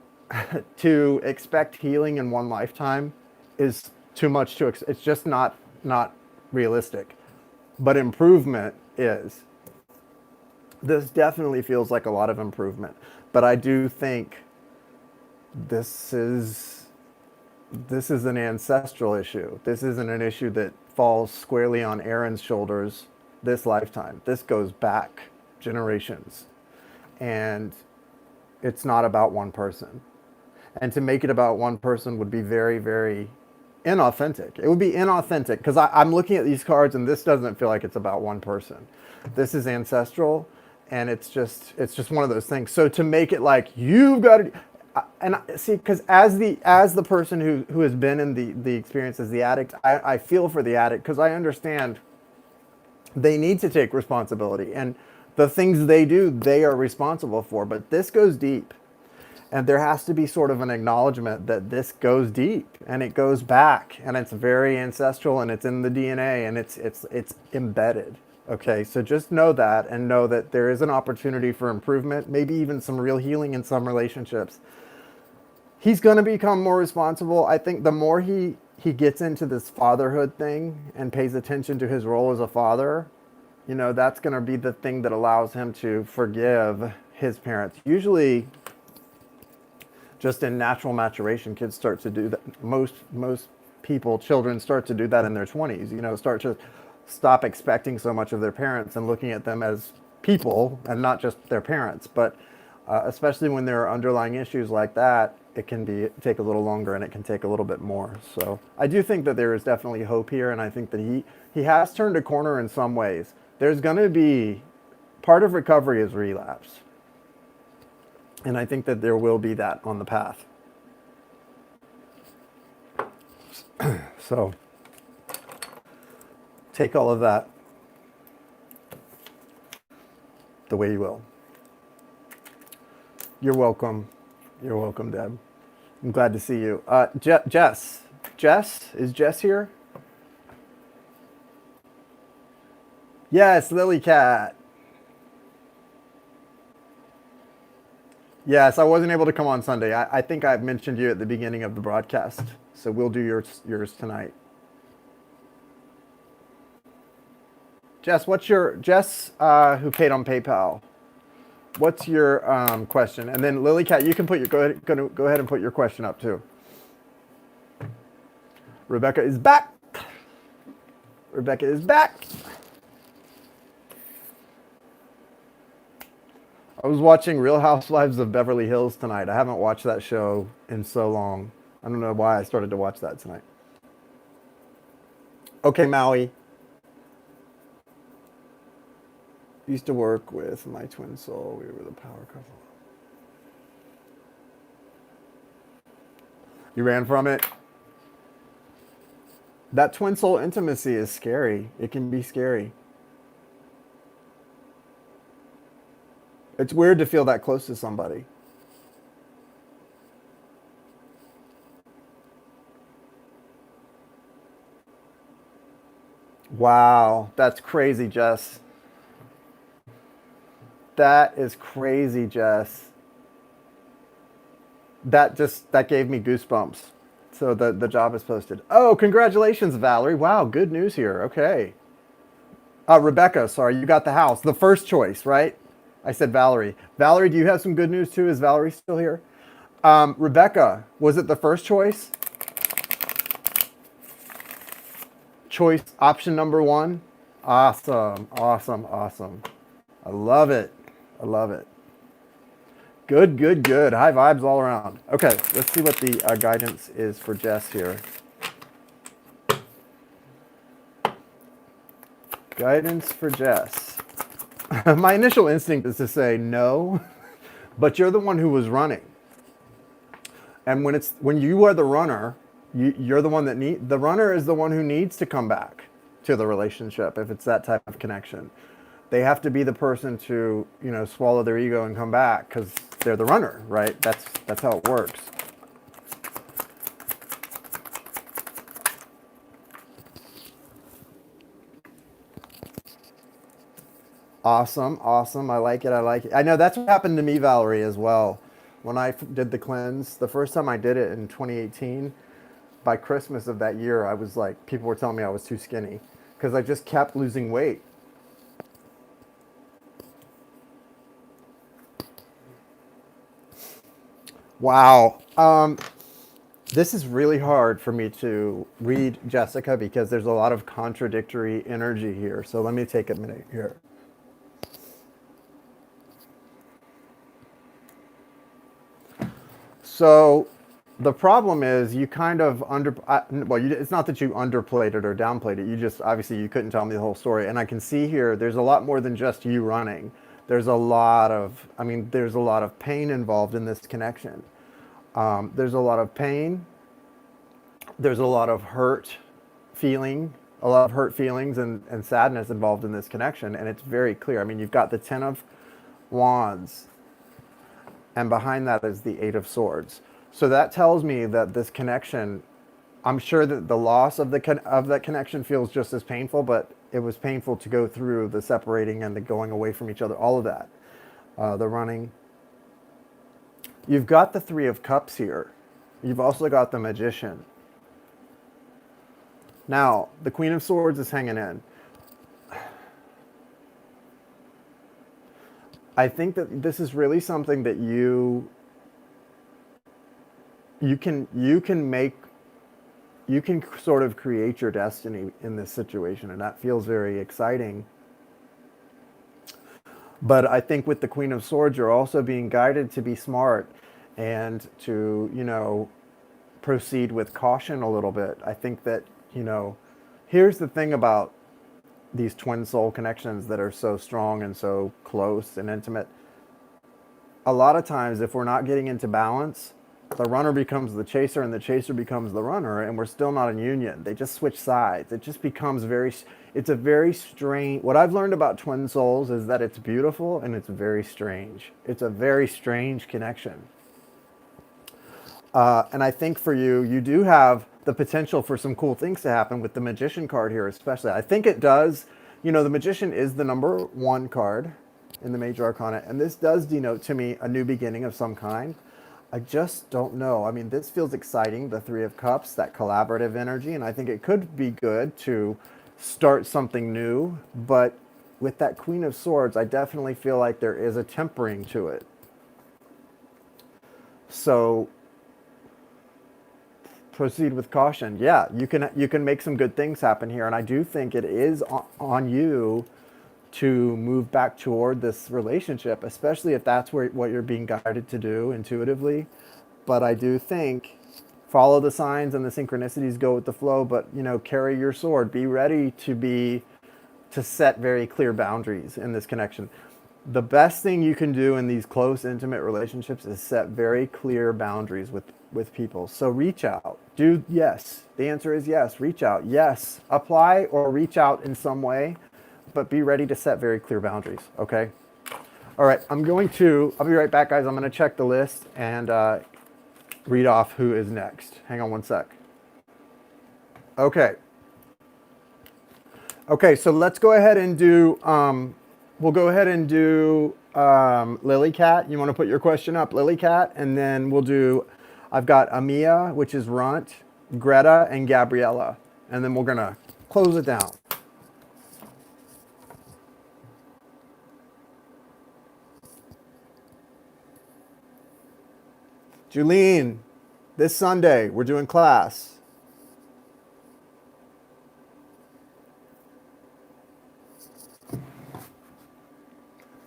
to expect healing in one lifetime is too much it's just not realistic. But improvement is. This definitely feels like a lot of improvement, but I do think this is an ancestral issue. This isn't an issue that falls squarely on Aaron's shoulders this lifetime. This goes back generations, and it's not about one person. And to make it about one person would be very, very inauthentic. It would be inauthentic, because I'm looking at these cards, and this doesn't feel like it's about one person. This is ancestral, and it's just one of those things. So to make it like you've got to, and see, because as the person who has been in the experience as the addict, I feel for the addict, because I understand they need to take responsibility, and the things they do, they are responsible for. But this goes deep. And there has to be sort of an acknowledgement that this goes deep, and it goes back, and it's very ancestral, and it's in the DNA, and it's embedded. Okay, so just know that, and know that there is an opportunity for improvement, maybe even some real healing in some relationships. He's going to become more responsible. I think the more he gets into this fatherhood thing and pays attention to his role as a father, that's going to be the thing that allows him to forgive his parents. Usually, just in natural maturation, kids start to do that. Most children start to do that in their 20s, start to stop expecting so much of their parents and looking at them as people and not just their parents. But especially when there are underlying issues like that, it can take a little longer, and it can take a little bit more. So I do think that there is definitely hope here, and I think that he has turned a corner in some ways. There's going to be, part of recovery is relapse. And I think that there will be that on the path. So take all of that the way you will. You're welcome. You're welcome, Deb. I'm glad to see you. Jess. Is Jess here? Yes, Lily Cat. Yes, I wasn't able to come on Sunday. I think I mentioned you at the beginning of the broadcast. So we'll do yours tonight. Jess, who paid on PayPal? What's your question? And then Lily Cat, you can go ahead and put your question up too. Rebecca is back. I was watching Real Housewives of Beverly Hills tonight. I haven't watched that show in so long. I don't know why I started to watch that tonight. Okay, Maui. Used to work with my twin soul. We were the power couple. You ran from it? That twin soul intimacy is scary. It can be scary. It's weird to feel that close to somebody. Wow, that's crazy, Jess. That is crazy, Jess. That gave me goosebumps. So the job is posted. Oh, congratulations, Valerie. Wow, good news here. Okay. Rebecca, sorry, you got the house. The first choice, right? I said Valerie. Valerie, do you have some good news too? Is Valerie still here? Rebecca, was it the first choice? Choice option number one? Awesome, awesome, awesome. I love it. I love it. Good, good, good. High vibes all around. Okay, let's see what the guidance is for Jess here. Guidance for Jess. My initial instinct is to say no, but you're the one who was running. And when you are the runner, you're the one the runner is the one who needs to come back to the relationship if it's that type of connection. They have to be the person to, swallow their ego and come back because they're the runner, right? That's how it works. Awesome, awesome. I like it. I like it. I know that's what happened to me, Valerie, as well. When I did the cleanse, the first time I did it in 2018, by Christmas of that year, I was like, people were telling me I was too skinny because I just kept losing weight. Wow. This is really hard for me to read, Jessica, because there's a lot of contradictory energy here. So let me take a minute here. So the problem is you kind of it's not that you underplayed it or downplayed it. You just, obviously, you couldn't tell me the whole story. And I can see here, there's a lot more than just you running. There's a lot of pain involved in this connection. There's a lot of pain. There's a lot of a lot of hurt feelings and sadness involved in this connection. And it's very clear. I mean, you've got the 10 of Wands, and behind that is the 8 of Swords. So that tells me that this connection, I'm sure that the loss of that connection feels just as painful, but it was painful to go through the separating and the going away from each other, all of that, the running. You've got the 3 of Cups here. You've also got the Magician. Now, the Queen of Swords is hanging in. I think that this is really something that you can sort of create your destiny in this situation, and that feels very exciting. But I think with the Queen of Swords, you're also being guided to be smart and to, proceed with caution a little bit. I think that, here's the thing about these twin soul connections that are so strong and so close and intimate. A lot of times, if we're not getting into balance, the runner becomes the chaser and the chaser becomes the runner, and we're still not in union. They just switch sides. It just becomes it's a very strange, what I've learned about twin souls is that it's beautiful and it's very strange. It's a very strange connection. And I think for you, you do have the potential for some cool things to happen with the Magician card here, especially. I think it does. The Magician is the number 1 card in the Major Arcana, and this does denote to me a new beginning of some kind. I just don't know. I mean, this feels exciting, the 3 of Cups, that collaborative energy, and I think it could be good to start something new. But with that Queen of Swords, I definitely feel like there is a tempering to it. So proceed with caution. Yeah, you can make some good things happen here, and I do think it is on you to move back toward this relationship, especially if that's what you're being guided to do intuitively. But I do think follow the signs and the synchronicities, go with the flow, but carry your sword. Be ready to set very clear boundaries in this connection. The best thing you can do in these close, intimate relationships is set very clear boundaries with people. So reach out. Yes. The answer is yes. Reach out. Yes. Apply or reach out in some way, but be ready to set very clear boundaries. Okay? All right. I'll be right back, guys. I'm going to check the list and read off who is next. Hang on one sec. Okay. Okay, so let's go ahead and do, we'll go ahead and do Lily Cat. You want to put your question up, Lily Cat? And then we'll do, I've got Amia, which is Runt, Greta, and Gabriella. And then we're going to close it down. Julene, this Sunday, we're doing class.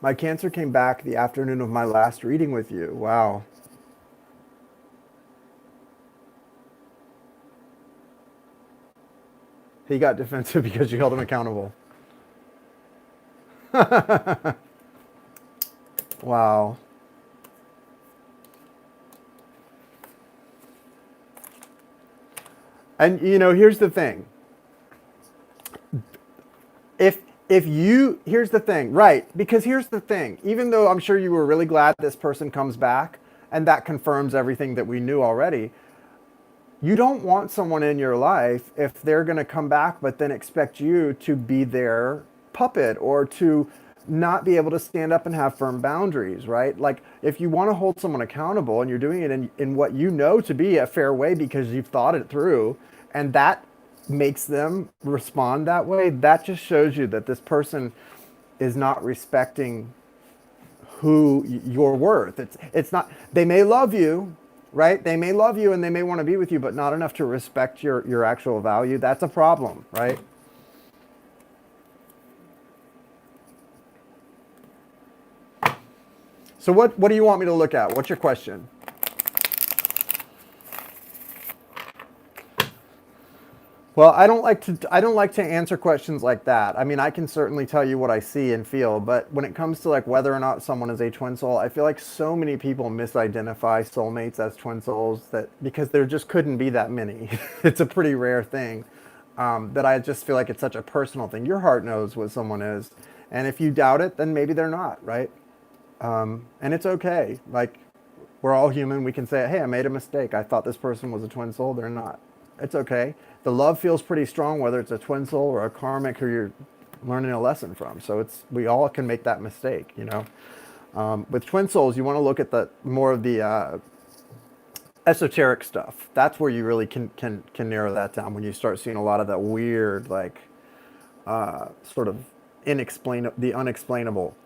My cancer came back the afternoon of my last reading with you. Wow. He got defensive because you held him accountable. Wow. And you know, here's the thing. If you, here's the thing, right? Because here's the thing. Even though I'm sure you were really glad this person comes back, and that confirms everything that we knew already, you don't want someone in your life if they're going to come back but then expect you to be their puppet or to not be able to stand up and have firm boundaries, right? Like if you want to hold someone accountable and you're doing it in what you know to be a fair way because you've thought it through, and that makes them respond that way, that just shows you that this person is not respecting who you're worth. It's not, they may love you, right? They may love you and they may want to be with you, but not enough to respect your actual value. That's a problem, right? So what do you want me to look at? What's your question? Well, I don't like to answer questions like that. I mean, I can certainly tell you what I see and feel, but when it comes to like whether or not someone is a twin soul, I feel like so many people misidentify soulmates as twin souls that because there just couldn't be that many. It's a pretty rare thing. That I just feel like it's such a personal thing. Your heart knows what someone is, and if you doubt it, then maybe they're not, right? And it's okay. Like we're all human. We can say, "Hey, I made a mistake. I thought this person was a twin soul. They're not." It's okay. The love feels pretty strong, whether it's a twin soul or a karmic who you're learning a lesson from. So we all can make that mistake, you know. With twin souls, you want to look at the more of the esoteric stuff. That's where you really can narrow that down when you start seeing a lot of that weird, like sort of the unexplainable.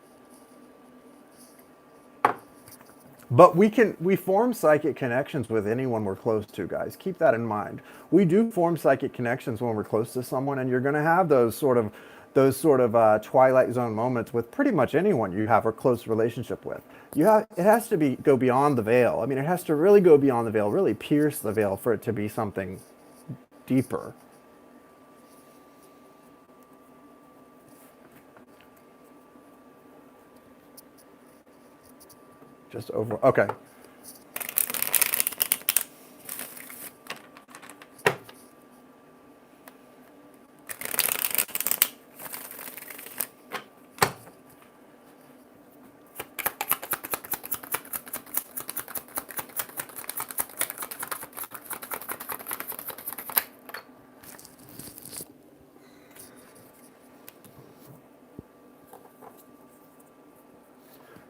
But we form psychic connections with anyone we're close to, guys. Keep that in mind. We do form psychic connections when we're close to someone, and you're going to have those sort of twilight zone moments with pretty much anyone you have a close relationship with. It has to go beyond the veil. I mean, it has to really go beyond the veil, really pierce the veil for it to be something deeper. Just over. Okay.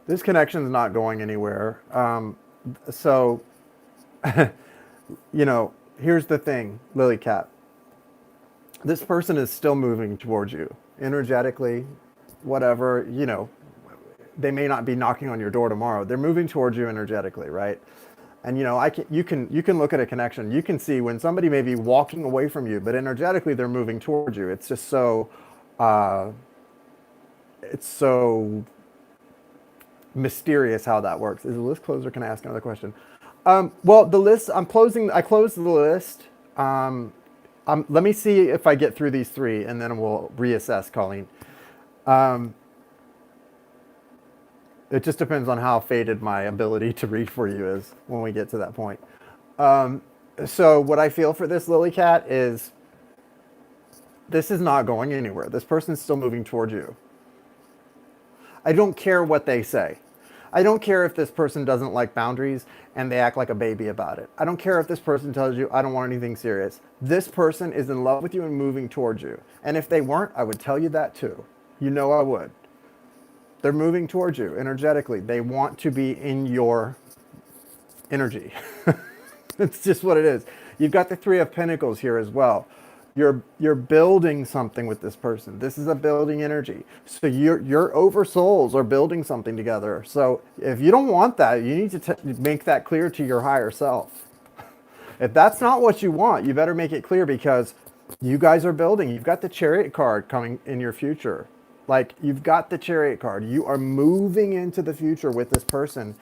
This connection's not going anywhere. So, you know, here's the thing, Lily Cat. This person is still moving towards you energetically, whatever, you know, they may not be knocking on your door tomorrow. They're moving towards you energetically, right? And you know, you can look at a connection. You can see when somebody may be walking away from you, but energetically they're moving towards you. It's just so it's so mysterious how that works. Is the list closed or can I ask another question? Well, the list, I closed the list. Let me see if I get through these three and then we'll reassess, Colleen. It just depends on how faded my ability to read for you is when we get to that point. So what I feel for this Lily Cat is this is not going anywhere. This person's still moving towards you. I don't care what they say. I don't care if this person doesn't like boundaries and they act like a baby about it. I don't care if this person tells you, I don't want anything serious. This person is in love with you and moving towards you. And if they weren't, I would tell you that too. You know I would. They're moving towards you energetically. They want to be in your energy. It's just what it is. You've got the Three of Pentacles here as well. You're building something with this person. This is a building energy. So your over souls are building something together. So if you don't want that, you need to make that clear to your higher self. If that's not what you want, you better make it clear, because you guys are building. You've got the Chariot card coming in your future. Like, you've got the Chariot card. You are moving into the future with this person.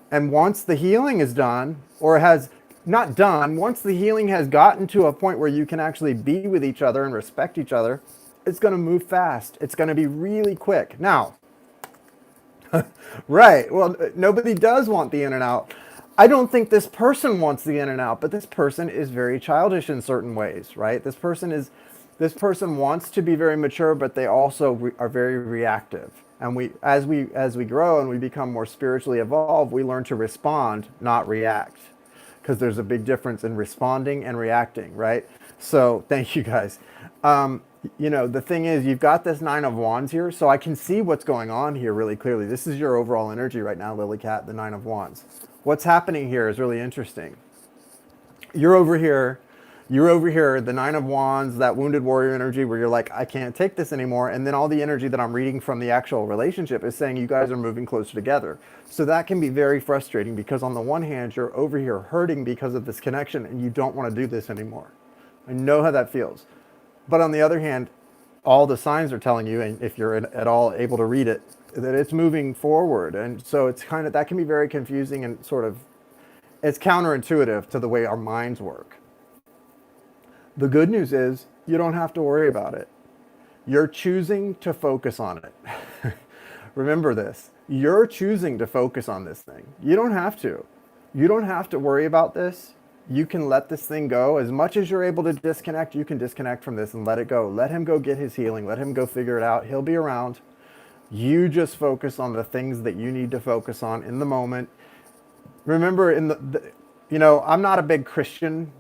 And once the healing is done, or has not done, once the healing has gotten to a point where you can actually be with each other and respect each other, it's going to move fast. It's going to be really quick. Now, right, well, nobody does want the in and out. I don't think this person wants the in and out, but this person is very childish in certain ways, right? This person wants to be very mature, but they also are very reactive. And as we grow and we become more spiritually evolved, we learn to respond, not react. Because there's a big difference in responding and reacting, right? So thank you guys. The thing is, you've got this Nine of Wands here, so I can see what's going on here really clearly. This is your overall energy right now, Lily Cat, the Nine of Wands. What's happening here is really interesting. You're over here, the Nine of Wands, that wounded warrior energy where you're like, I can't take this anymore. And then all the energy that I'm reading from the actual relationship is saying you guys are moving closer together. So that can be very frustrating, because on the one hand, you're over here hurting because of this connection and you don't want to do this anymore. I know how that feels. But on the other hand, all the signs are telling you, and if you're at all able to read it, that it's moving forward. And so it's that can be very confusing and it's counterintuitive to the way our minds work. The good news is you don't have to worry about it. You're choosing to focus on it. Remember this. You're choosing to focus on this thing. You don't have to. You don't have to worry about this. You can let this thing go. As much as you're able to disconnect, you can disconnect from this and let it go. Let him go get his healing. Let him go figure it out. He'll be around. You just focus on the things that you need to focus on in the moment. Remember, I'm not a big Christian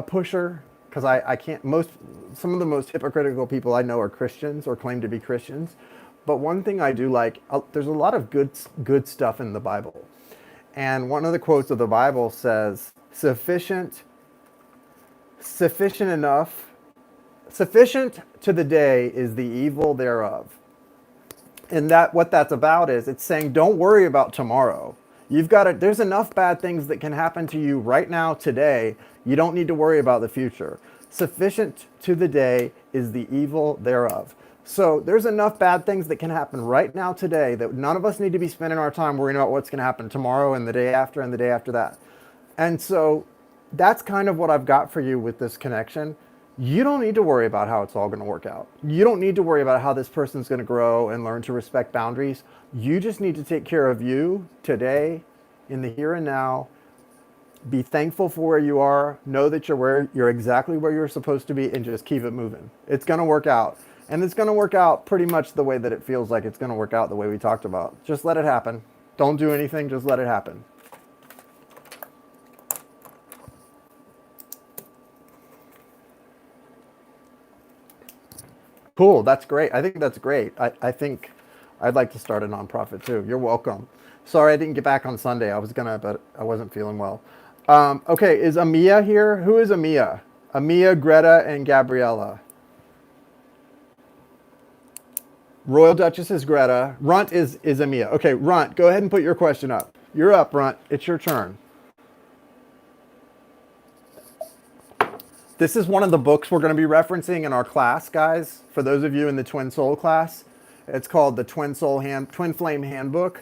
pusher, because I can't, some of the most hypocritical people I know are Christians or claim to be Christians. But one thing I do like, there's a lot of good stuff in the Bible. And one of the quotes of the Bible says, sufficient to the day is the evil thereof. And what that's about is, it's saying, don't worry about tomorrow. There's enough bad things that can happen to you right now, today. You don't need to worry about the future. Sufficient to the day is the evil thereof. So there's enough bad things that can happen right now, today, that none of us need to be spending our time worrying about what's going to happen tomorrow and the day after and the day after that. And so that's kind of what I've got for you with this connection. You don't need to worry about how it's all going to work out. You don't need to worry about how this person's going to grow and learn to respect boundaries. You just need to take care of you today, in the here and now. Be thankful for where you are. Know that you're exactly where you're supposed to be, and just keep it moving. It's going to work out. And it's going to work out pretty much the way that it feels like it's going to work out, the way we talked about. Just let it happen. Don't do anything. Just let it happen. Cool. That's great. I think that's great. I think I'd like to start a nonprofit too. You're welcome. Sorry I didn't get back on Sunday. I was gonna, but I wasn't feeling well. Okay, is Amia here? Who is Amia? Amia, Greta, and Gabriella. Royal Duchess is Greta. Runt is Amia. Okay, Runt, go ahead and put your question up. You're up, Runt. It's your turn. This is one of the books we're going to be referencing in our class, guys. For those of you in the Twin Soul class, it's called the Twin Flame Handbook.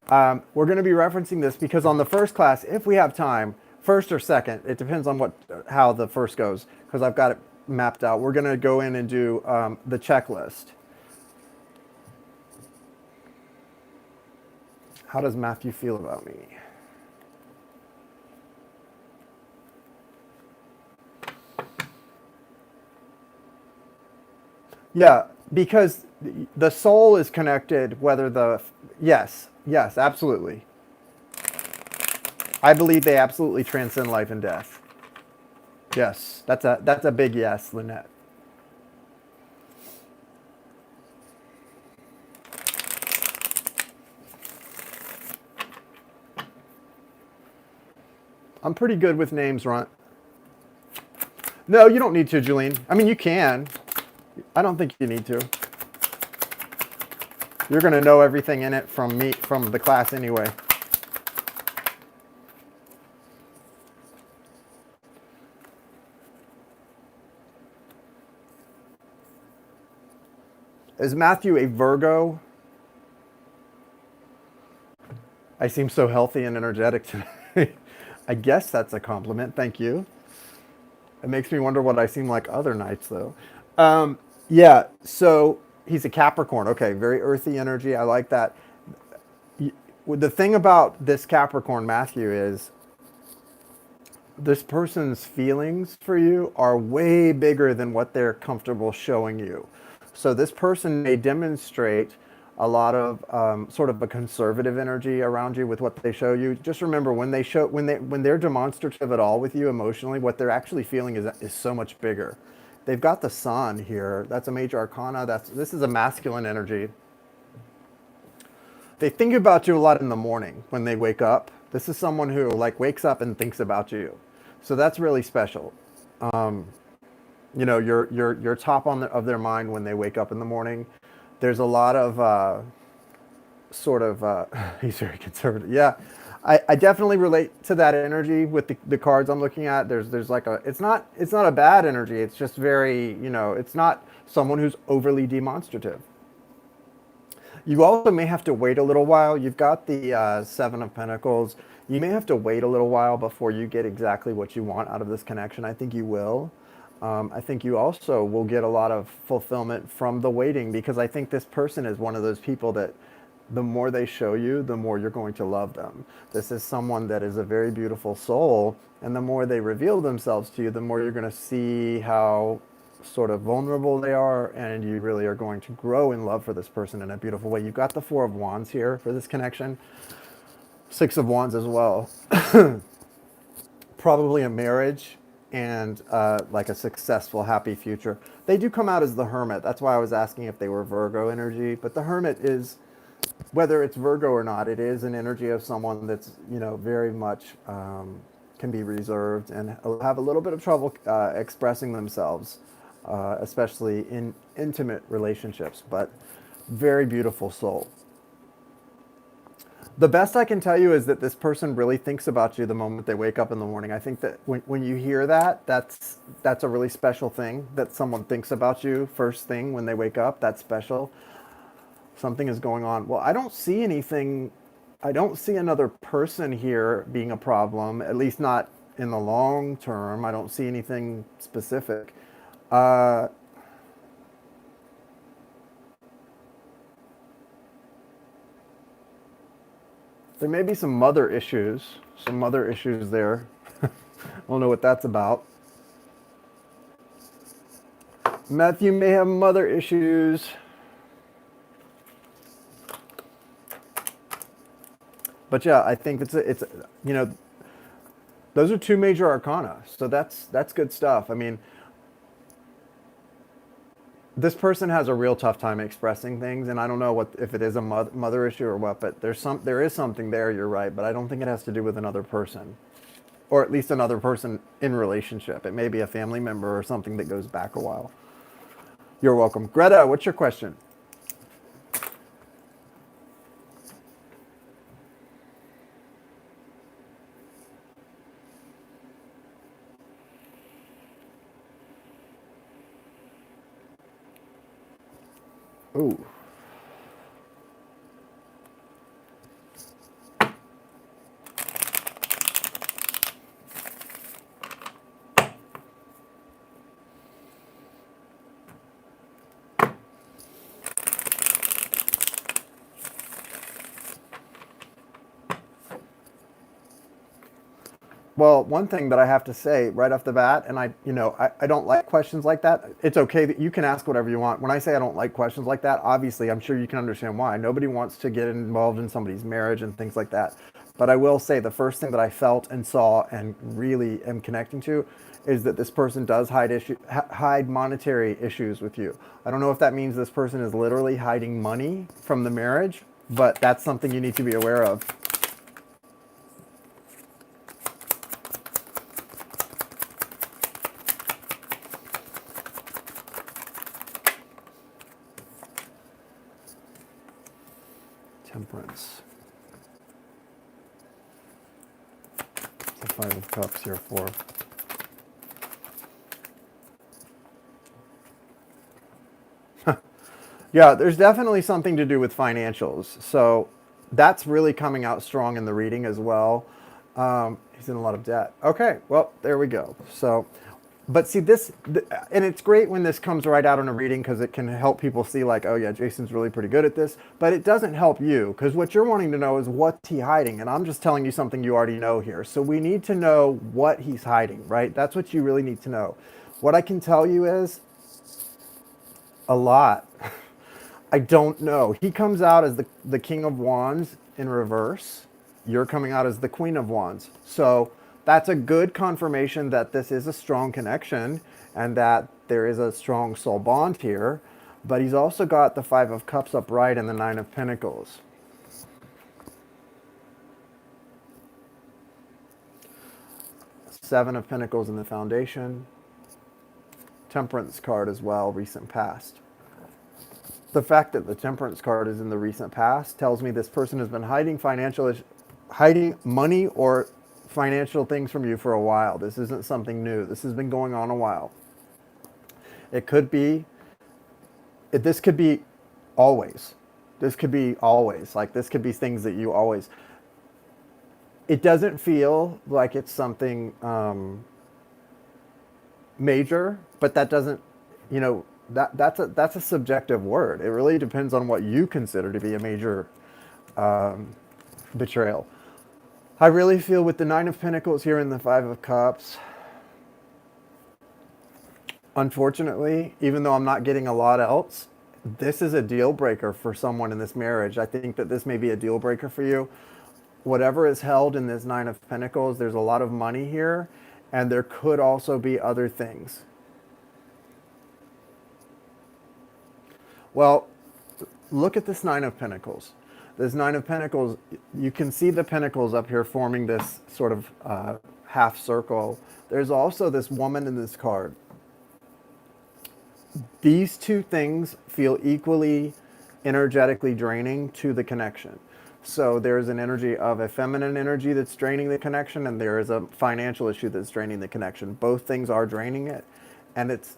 We're going to be referencing this because on the first class, if we have time, first or second, it depends on how the first goes, because I've got it mapped out. We're going to go in and do the checklist. How does Matthew feel about me? Yeah, because the soul is connected, yes, Yes, absolutely. I believe they absolutely transcend life and death. Yes, that's a big yes, Lynette. I'm pretty good with names, Runt. No, you don't need to, Julene. I mean, you can. I don't think you need to. You're going to know everything in it from me, from the class anyway. Is Matthew a Virgo? I seem so healthy and energetic today. I guess that's a compliment. Thank you. It makes me wonder what I seem like other nights, though. Yeah, so he's a Capricorn. Okay, very earthy energy. I like that. The thing about this Capricorn, Matthew, is this person's feelings for you are way bigger than what they're comfortable showing you. So this person may demonstrate a lot of sort of a conservative energy around you with what they show you. Just remember, when they're demonstrative at all with you emotionally, what they're actually feeling is so much bigger. They've got the sun here. That's a major arcana. This is a masculine energy. They think about you a lot in the morning when they wake up. This is someone who like wakes up and thinks about you. So that's really special. You know, you're top of their mind when they wake up in the morning. There's a lot of he's very conservative. Yeah, I definitely relate to that energy with the cards I'm looking at. There's like it's not a bad energy. It's just very, you know, it's not someone who's overly demonstrative. You also may have to wait a little while. You've got the Seven of Pentacles. You may have to wait a little while before you get exactly what you want out of this connection. I think you will. I think you also will get a lot of fulfillment from the waiting, because I think this person is one of those people that the more they show you, the more you're going to love them. This is someone that is a very beautiful soul, and the more they reveal themselves to you, the more you're going to see how sort of vulnerable they are, and you really are going to grow in love for this person in a beautiful way. You've got the Four of Wands here for this connection. Six of Wands as well. Probably a marriage and like a successful, happy future. They do come out as the Hermit. That's why I was asking if they were Virgo energy. But the Hermit is, whether it's Virgo or not, it is an energy of someone that's, you know, very much can be reserved and have a little bit of trouble expressing themselves, especially in intimate relationships. But very beautiful soul. The best I can tell you is that this person really thinks about you the moment they wake up in the morning. I think that when you hear that, that's a really special thing, that someone thinks about you first thing when they wake up. That's special. Something is going on. Well, I don't see anything. I don't see another person here being a problem, at least not in the long term. I don't see anything specific. Uh, there may be some mother issues. Some mother issues there. I don't know what that's about. Matthew may have mother issues. But yeah, I think it's you know, those are two major arcana. So that's good stuff. I mean, this person has a real tough time expressing things, and I don't know what if it is a mother issue or what, but there is something there. You're right, but I don't think it has to do with another person, or at least another person in relationship. It may be a family member or something that goes back a while. You're welcome, Greta. What's your question? Ooh. Well, one thing that I have to say right off the bat, and I don't like questions like that. It's okay that you can ask whatever you want. When I say I don't like questions like that, obviously I'm sure you can understand why. Nobody wants to get involved in somebody's marriage and things like that. But I will say the first thing that I felt and saw and really am connecting to is that this person does hide monetary issues with you. I don't know if that means this person is literally hiding money from the marriage, but that's something you need to be aware of. Temperance. The Five of Cups here for. Yeah, there's definitely something to do with financials. So that's really coming out strong in the reading as well. He's in a lot of debt. Okay, well, there we go. So, but see this, and it's great when this comes right out in a reading because it can help people see like, oh yeah, Jason's really pretty good at this. But it doesn't help you because what you're wanting to know is what's he hiding. And I'm just telling you something you already know here. So we need to know what he's hiding, right? That's what you really need to know. What I can tell you is a lot. I don't know. He comes out as the King of Wands in reverse. You're coming out as the Queen of Wands. So that's a good confirmation that this is a strong connection and that there is a strong soul bond here. But he's also got the Five of Cups upright and the Nine of Pentacles. Seven of Pentacles in the foundation. Temperance card as well, recent past. The fact that the Temperance card is in the recent past tells me this person has been hiding money or financial things from you for a while. This isn't something new. This has been going on a while. This could be always. This could be always. Like this could be things that you always. It doesn't feel like it's something major, but that doesn't, that's a subjective word. It really depends on what you consider to be a major betrayal. I really feel with the Nine of Pentacles here and the Five of Cups, unfortunately, even though I'm not getting a lot else, this is a deal breaker for someone in this marriage. I think that this may be a deal breaker for you. Whatever is held in this Nine of Pentacles, there's a lot of money here, and there could also be other things. Well, look at this Nine of Pentacles. This Nine of Pentacles, you can see the pentacles up here forming this sort of half circle. There's also this woman in this card. These two things feel equally energetically draining to the connection. So there's an energy of a feminine energy that's draining the connection, and there is a financial issue that's draining the connection. Both things are draining it, and it's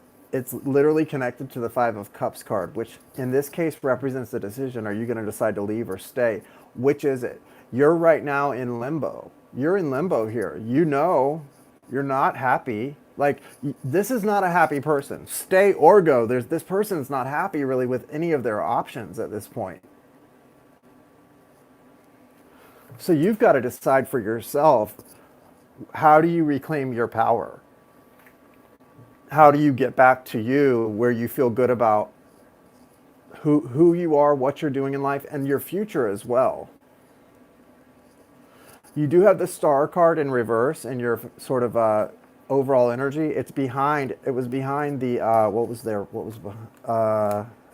literally connected to the Five of Cups card, which in this case represents the decision. Are you going to decide to leave or stay? Which is it? You're right now in limbo. You're in limbo here. You're not happy. Like, this is not a happy person. Stay or go. This person's not happy really with any of their options at this point. So you've got to decide for yourself, how do you reclaim your power? How do you get back to you where you feel good about who you are, what you're doing in life, and your future as well? You do have the Star card in reverse in your sort of overall energy. It was behind the, I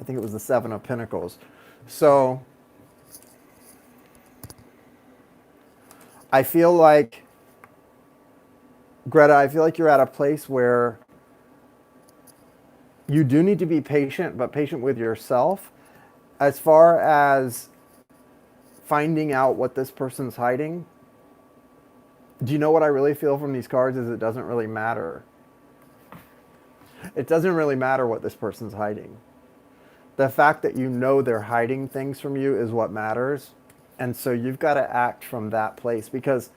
think it was the Seven of Pentacles. So I feel like, Greta, I feel like you're at a place where you do need to be patient, but patient with yourself. As far as finding out what this person's hiding, do you know what I really feel from these cards is it doesn't really matter. It doesn't really matter what this person's hiding. The fact that you know they're hiding things from you is what matters. And so you've got to act from that place, because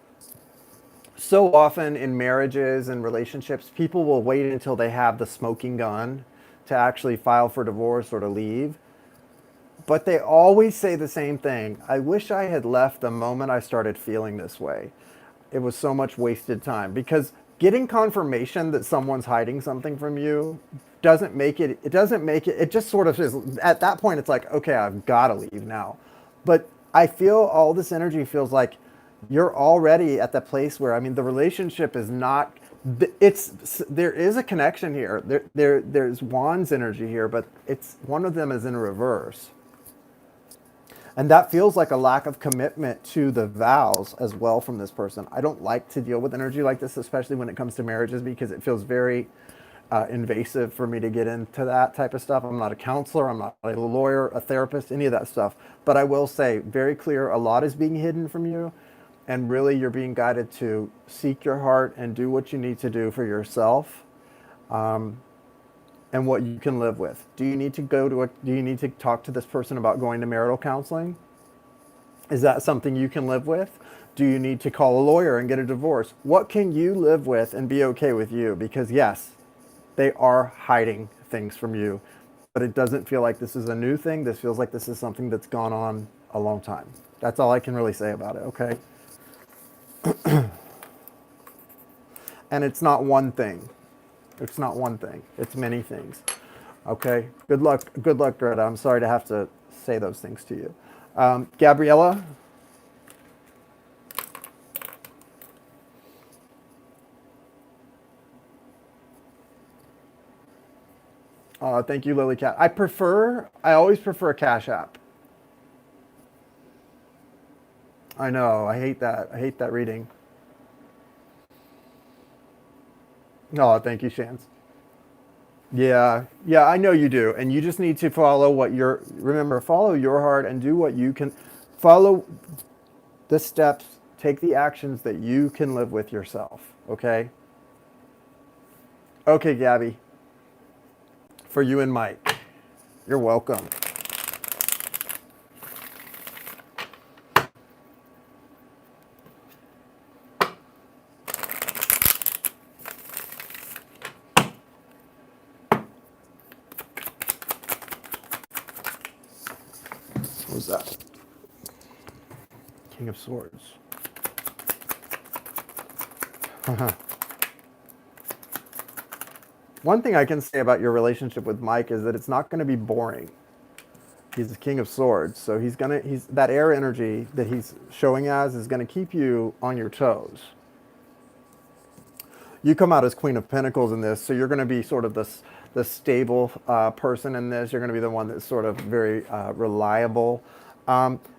so often in marriages and relationships, people will wait until they have the smoking gun to actually file for divorce or to leave. But they always say the same thing. I wish I had left the moment I started feeling this way. it was so much wasted time, because getting confirmation that someone's hiding something from you doesn't make it, it just sort of is, at that point, it's like, okay, I've got to leave now. But I feel all this energy feels like you're already at the place where, I mean, the relationship is not, there is a connection here. There's Wands energy here, but it's, one of them is in reverse. And that feels like a lack of commitment to the vows as well from this person. I don't like to deal with energy like this, especially when it comes to marriages, because it feels very invasive for me to get into that type of stuff. I'm not a counselor, I'm not a lawyer, a therapist, any of that stuff. But I will say, very clear, a lot is being hidden from you. And really, you're being guided to seek your heart and do what you need to do for yourself, and what you can live with. Do you need to do you need to talk to this person about going to marital counseling? Is that something you can live with? Do you need to call a lawyer and get a divorce? What can you live with and be okay with you? Because yes, they are hiding things from you, but it doesn't feel like this is a new thing. This feels like this is something that's gone on a long time. That's all I can really say about it, okay? And it's not one thing. It's not one thing. It's many things. Okay? Good luck, Greta. I'm sorry to have to say those things to you. Gabriella? Thank you, Lily Cat. I always prefer a Cash App. I know, I hate that. I hate that reading. Oh, thank you, Shans. Yeah, yeah, I know you do. And you just need to follow remember, follow your heart and do what you can. Follow the steps, take the actions that you can live with yourself. Okay? Okay, Gabby. For you and Mike. You're welcome. What was that? King of Swords. One thing I can say about your relationship with Mike is that it's not going to be boring. He's the King of Swords, so he's that air energy that he's showing as is going to keep you on your toes. You come out as Queen of Pentacles in this, so you're going to be sort of the stable person in this. You're going to be the one that's sort of very reliable.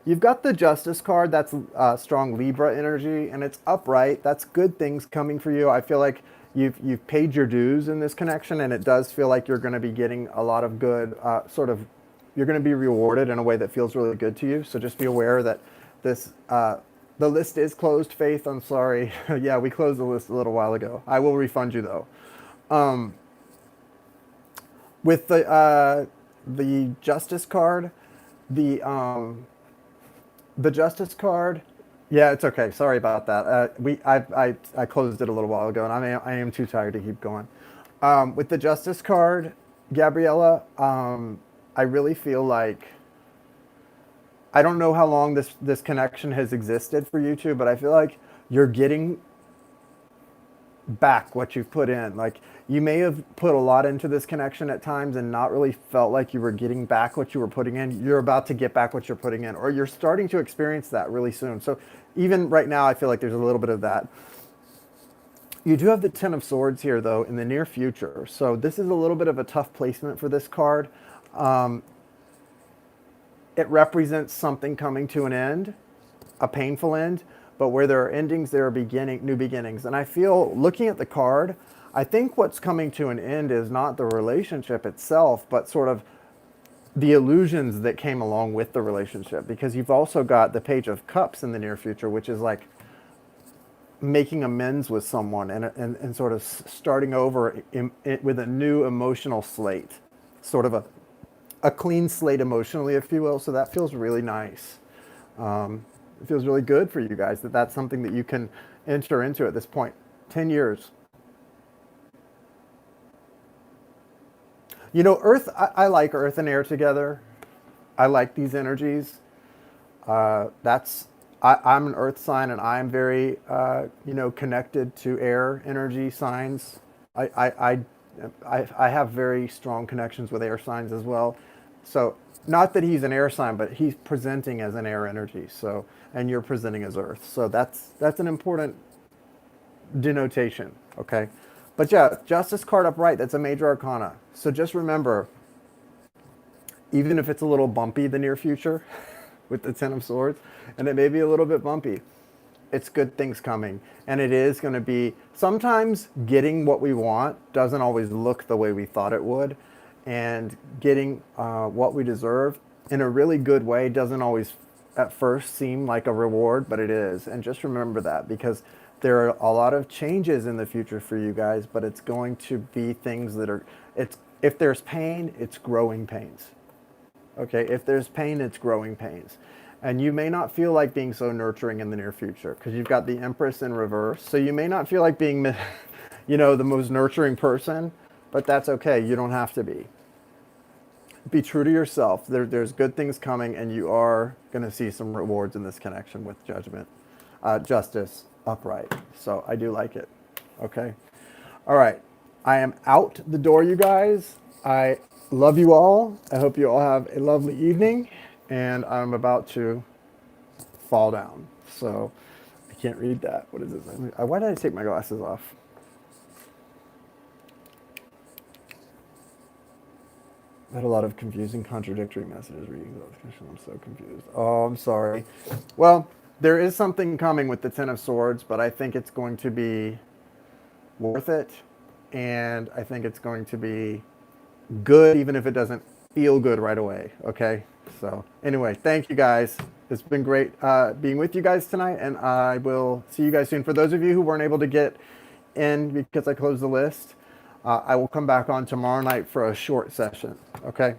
You've got the Justice card. That's strong Libra energy, and it's upright. That's good things coming for you. I feel like you've paid your dues in this connection, and it does feel like you're going to be getting a lot of good you're going to be rewarded in a way that feels really good to you. So just be aware that this the list is closed, Faith. I'm sorry. Yeah, we closed the list a little while ago. I will refund you though. With the Justice card, the Justice card. Yeah, it's okay. Sorry about that. I closed it a little while ago, and I am too tired to keep going. With the Justice card, Gabriella, I really feel like, I don't know how long this connection has existed for you two, but I feel like you're getting back what you've put in. Like, you may have put a lot into this connection at times and not really felt like you were getting back what you were putting in. You're about to get back what you're putting in, or you're starting to experience that really soon. So even right now, I feel like there's a little bit of that. You do have the Ten of Swords here, though, in the near future. So this is a little bit of a tough placement for this card. It represents something coming to an end, a painful end, but where there are endings, there are new beginnings. And I feel, looking at the card, I think what's coming to an end is not the relationship itself, but sort of the illusions that came along with the relationship. Because you've also got the Page of Cups in the near future, which is like making amends with someone and sort of starting over with a new emotional slate, sort of a clean slate emotionally, if you will. So that feels really nice. It feels really good for you guys that's something that you can enter into at this point. 10 years. You know, Earth, I like Earth and Air together. I like these energies. That's I'm an earth sign, and I'm very, connected to air energy signs. I, I, I, I have very strong connections with air signs as well. So not that he's an air sign, but he's presenting as an air energy. So, and you're presenting as earth. So that's an important denotation. Okay. But yeah, Justice card upright, that's a major arcana. So just remember, even if it's a little bumpy the near future with the Ten of Swords, and it may be a little bit bumpy, it's good things coming. And it is going to be, sometimes getting what we want doesn't always look the way we thought it would. And getting what we deserve in a really good way doesn't always at first seem like a reward, but it is. And just remember that, because there are a lot of changes in the future for you guys, but it's going to be things that are, it's, if there's pain, it's growing pains. Okay, if there's pain, it's growing pains. And you may not feel like being so nurturing in the near future because you've got the Empress in reverse. So you may not feel like being, the most nurturing person, but that's okay. You don't have to be. Be true to yourself. There's good things coming, and you are going to see some rewards in this connection with Judgment, Justice, upright. So I do like it. Okay. All right. I am out the door, you guys. I love you all. I hope you all have a lovely evening. And I'm about to fall down. So I can't read that. What is this? Why did I take my glasses off? I had a lot of confusing, contradictory messages reading those. I'm so confused. Oh, I'm sorry. Well, there is something coming with the Ten of Swords, but I think it's going to be worth it. And I think it's going to be good, even if it doesn't feel good right away. Okay? So anyway, thank you guys. It's been great being with you guys tonight, and I will see you guys soon. For those of you who weren't able to get in because I closed the list, I will come back on tomorrow night for a short session. Okay?